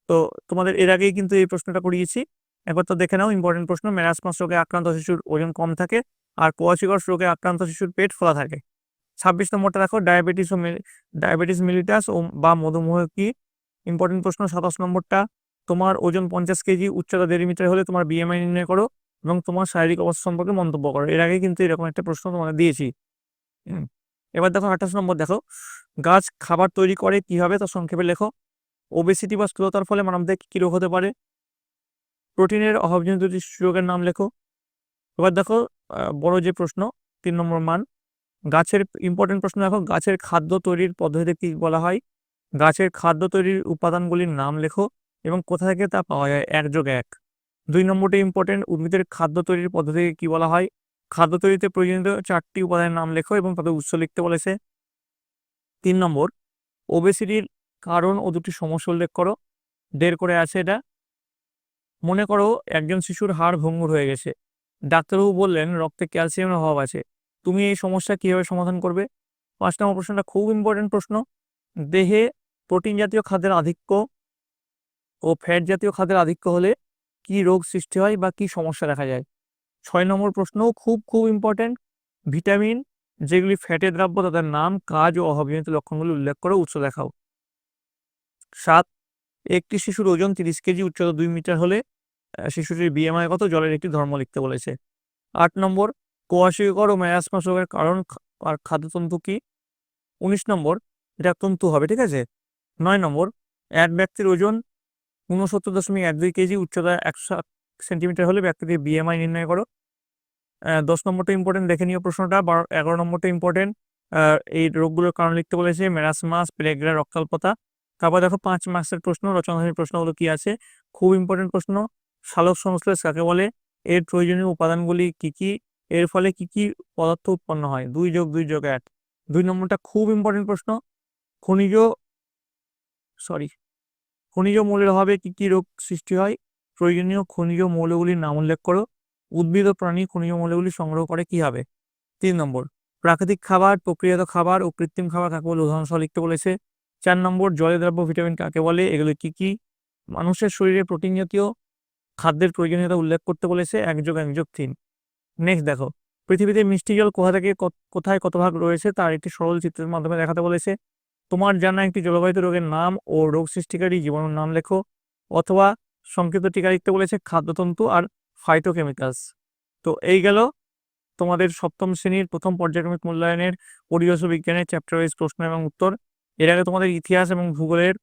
তো তোমাদের এর আগেই কিন্তু এই প্রশ্নটা করিয়েছি, একবার তো দেখে নাও। ইম্পর্টেন্ট প্রশ্ন, ম্যারাসমাস রোগে আক্রান্ত শিশুর ওজন কম থাকে আর কোয়াশিকর রোগে আক্রান্ত শিশুর পেট ফোলা থাকে। 26 নম্বরটা দেখো, ডায়াবেটিস মিলিটাস ও বা মধুমেহ কি? ইম্পর্টেন্ট প্রশ্ন। 27 নম্বরটা, তোমার ওজন 50 কেজি, উচ্চতা 1.5 মিটার হলে তোমার বিএমআই নির্ণয় করো এবং তোমার শারীরিক অবস্থা সম্পর্কে মন্তব্য করো। এর আগে কিন্তু এরকম একটা প্রশ্ন তোমাদের দিয়েছি। এবার দেখো 28 নম্বর দেখো, গাছ খাবার তৈরি করে কিভাবে তা সংক্ষেপে লেখো। ওবেসিটি বা স্থূলতার ফলে মানবদেহে কি রোগ হতে পারে? প্রোটিনের অভাবজনিত দুটি রোগের নাম লেখো। এবার দেখো বড় যে প্রশ্ন, 3 নম্বর মান, গাছের ইম্পর্টেন্ট প্রশ্ন দেখো, গাছের খাদ্য তৈরির পদ্ধতিতে কি বলা হয়? গাছের খাদ্য তৈরির উপাদানগুলির নাম লেখো এবং কোথা থেকে তা পাওয়া যায়, 1+1। 2 নম্বরটা ইম্পর্টেন্ট, উদ্ভিদের খাদ্য তৈরির পদ্ধতিকে কি বলা হয়? খাদ্য তৈরিতে প্রয়োজনীয় 4টি উপাদানের নাম লেখো এবং তাদের উৎস লিখতে বলেছে। 3 নম্বর, ওবেসিটির কারণ ও দুটি সমস্যা উল্লেখ করো। 1.5 করে আছে এটা। মনে করো একজন শিশুর হাড় ভঙ্গুর হয়ে গেছে, ডাক্তারবাবু বললেন রক্তে ক্যালসিয়ামের অভাব আছে, তুমি এই সমস্যা কিভাবে সমাধান করবে? 5 নম্বর প্রশ্নটা খুব ইম্পর্টেন্ট প্রশ্ন। দেহে প্রোটিন জাতীয় খাদ্যের আধিক্য ও ফ্যাট জাতীয় খাদ্যের আধিক্য হলে কি রোগ সৃষ্টি হয় বা কি সমস্যা দেখা যায়? 6 নম্বর প্রশ্নও খুব খুব ইম্পর্টেন্ট। ভিটামিন যেগুলি ফ্যাটে দ্রাব্য তাদের নাম, কাজ ও অভাবজনিত লক্ষণগুলি উল্লেখ করে উৎস দেখাও। 7, একটি শিশুর ওজন 30 কেজি, উচ্চতা 2 মিটার হলে শিশুটির বিএমআই কত? জলের একটি ধর্ম লিখতে বলেছে। 8 নম্বর, কোয়াশিকর ও ম্যারাসমাস রোগের কারণ আর খাদ্যতন্তু কি? 19 নম্বর, এটা তন্তু হবে, ঠিক আছে। 9 নম্বর, এক ব্যক্তির ওজন 69.12 কেজি, উচ্চতা 107 সেন্টিমিটার হলে ব্যক্তিটির বিএমআই নির্ণয় করো। 10 নম্বরটা ইম্পর্টেন্ট, দেখে নিও প্রশ্নটা। 11 নম্বরটা ইম্পর্টেন্ট, এই রোগগুলোর কারণ লিখতে বলেছে, মেরাসমাস, প্লেগরা, রক্তাল্পতা। তারপর দেখো 5 মার্কসের প্রশ্ন, রচনাধর্মী প্রশ্নগুলো কি আছে, খুব ইম্পর্টেন্ট প্রশ্ন। সালোক সংশ্লেষ কাকে বলে? এর প্রয়োজনীয় উপাদানগুলি কি কি? এর ফলে কি কি পদার্থ উৎপন্ন হয়? 2 যোগ 2 যোগ 1। 2 নম্বরটা খুব ইম্পর্টেন্ট প্রশ্ন। খনিজ খনিজ মৌলের অভাবে কি কি রোগ সৃষ্টি হয়? প্রয়োজনীয় খনিজ মৌলগুলির নাম উল্লেখ করো। উদ্ভিদ ও প্রাণী খনিজ মৌলগুলি সংগ্রহ করে কিভাবে? 3 নম্বর, প্রাকৃতিক খাবার, প্রক্রিয়াজাত খাবার ও কৃত্রিম খাবার কাকে বলে উদাহরণ সহ লিখতে বলেছে। 4 নম্বর, জলে দ্রাব্য ভিটামিন কাকে বলে? এগুলো কি কি? মানুষের শরীরে প্রোটিন জাতীয় খাদ্যের প্রয়োজনীয়তা উল্লেখ করতে বলেছে। 1 যোগ 1 যোগ 3। নেক্সট দেখো, পৃথিবীতে মিষ্টি জল কোথা থেকে কোথায় কত ভাগ রয়েছে তার একটি সরল চিত্রের মাধ্যমে দেখাতে বলেছে। তোমার জানা একটি জলবাহিত রোগের নাম ও রোগ সৃষ্টিকারী জীবাণুর নাম লেখো, অথবা সংক্ষিপ্ত টিকা লিখতে বলেছে, খাদ্যতন্তু আর ফাইটোকেমিক্যালস। তো এই গেল তোমাদের সপ্তম শ্রেণীর প্রথম পর্যায়ক্রমিক মূল্যায়নের পরিবেশ ও বিজ্ঞানের চ্যাপ্টার ওয়াইজ প্রশ্ন এবং উত্তর। এর আগে তোমাদের ইতিহাস এবং ভূগোলের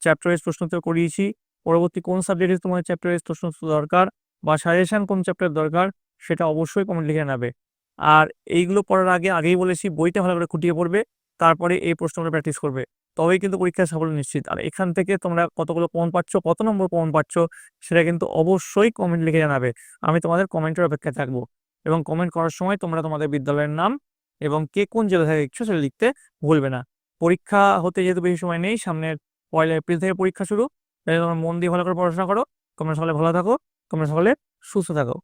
চ্যাপ্টার ওয়াইজ প্রশ্ন উত্তর করিয়েছি। পরবর্তী কোন সাবজেক্টে তোমাদের চ্যাপ্টার ওয়াইজ প্রশ্ন উত্তর দরকার বা সাজেশন কোন চ্যাপ্টার দরকার সেটা অবশ্যই কমেন্ট লিখে নেবে। আর এইগুলো পড়ার আগেই বলেছি বইটা ভালো করে খুঁটিয়ে পড়বে, তারপরে এই প্রশ্নগুলো প্র্যাকটিস করবে, তবেই কিন্তু পরীক্ষার সাফল্য নিশ্চিত। আর এখান থেকে তোমরা কতগুলো প্রমাণ পাচ্ছ, কত নম্বর প্রমাণ পাচ্ছ, সেটা কিন্তু অবশ্যই কমেন্ট লিখে জানাবে। আমি তোমাদের কমেন্টের অপেক্ষায় থাকবো। এবং কমেন্ট করার সময় তোমরা তোমাদের বিদ্যালয়ের নাম এবং কে কোন জেলা থেকে লিখছো সেটা লিখতে ভুলবে না। পরীক্ষা হতে যেহেতু বেশি সময় নেই, সামনের 1 এপ্রিল থেকে পরীক্ষা শুরু, তাই তোমরা মন দিয়ে ভালো করে পড়াশোনা করো। তোমরা সকলে ভালো থাকো, তোমরা সকলে সুস্থ থাকো।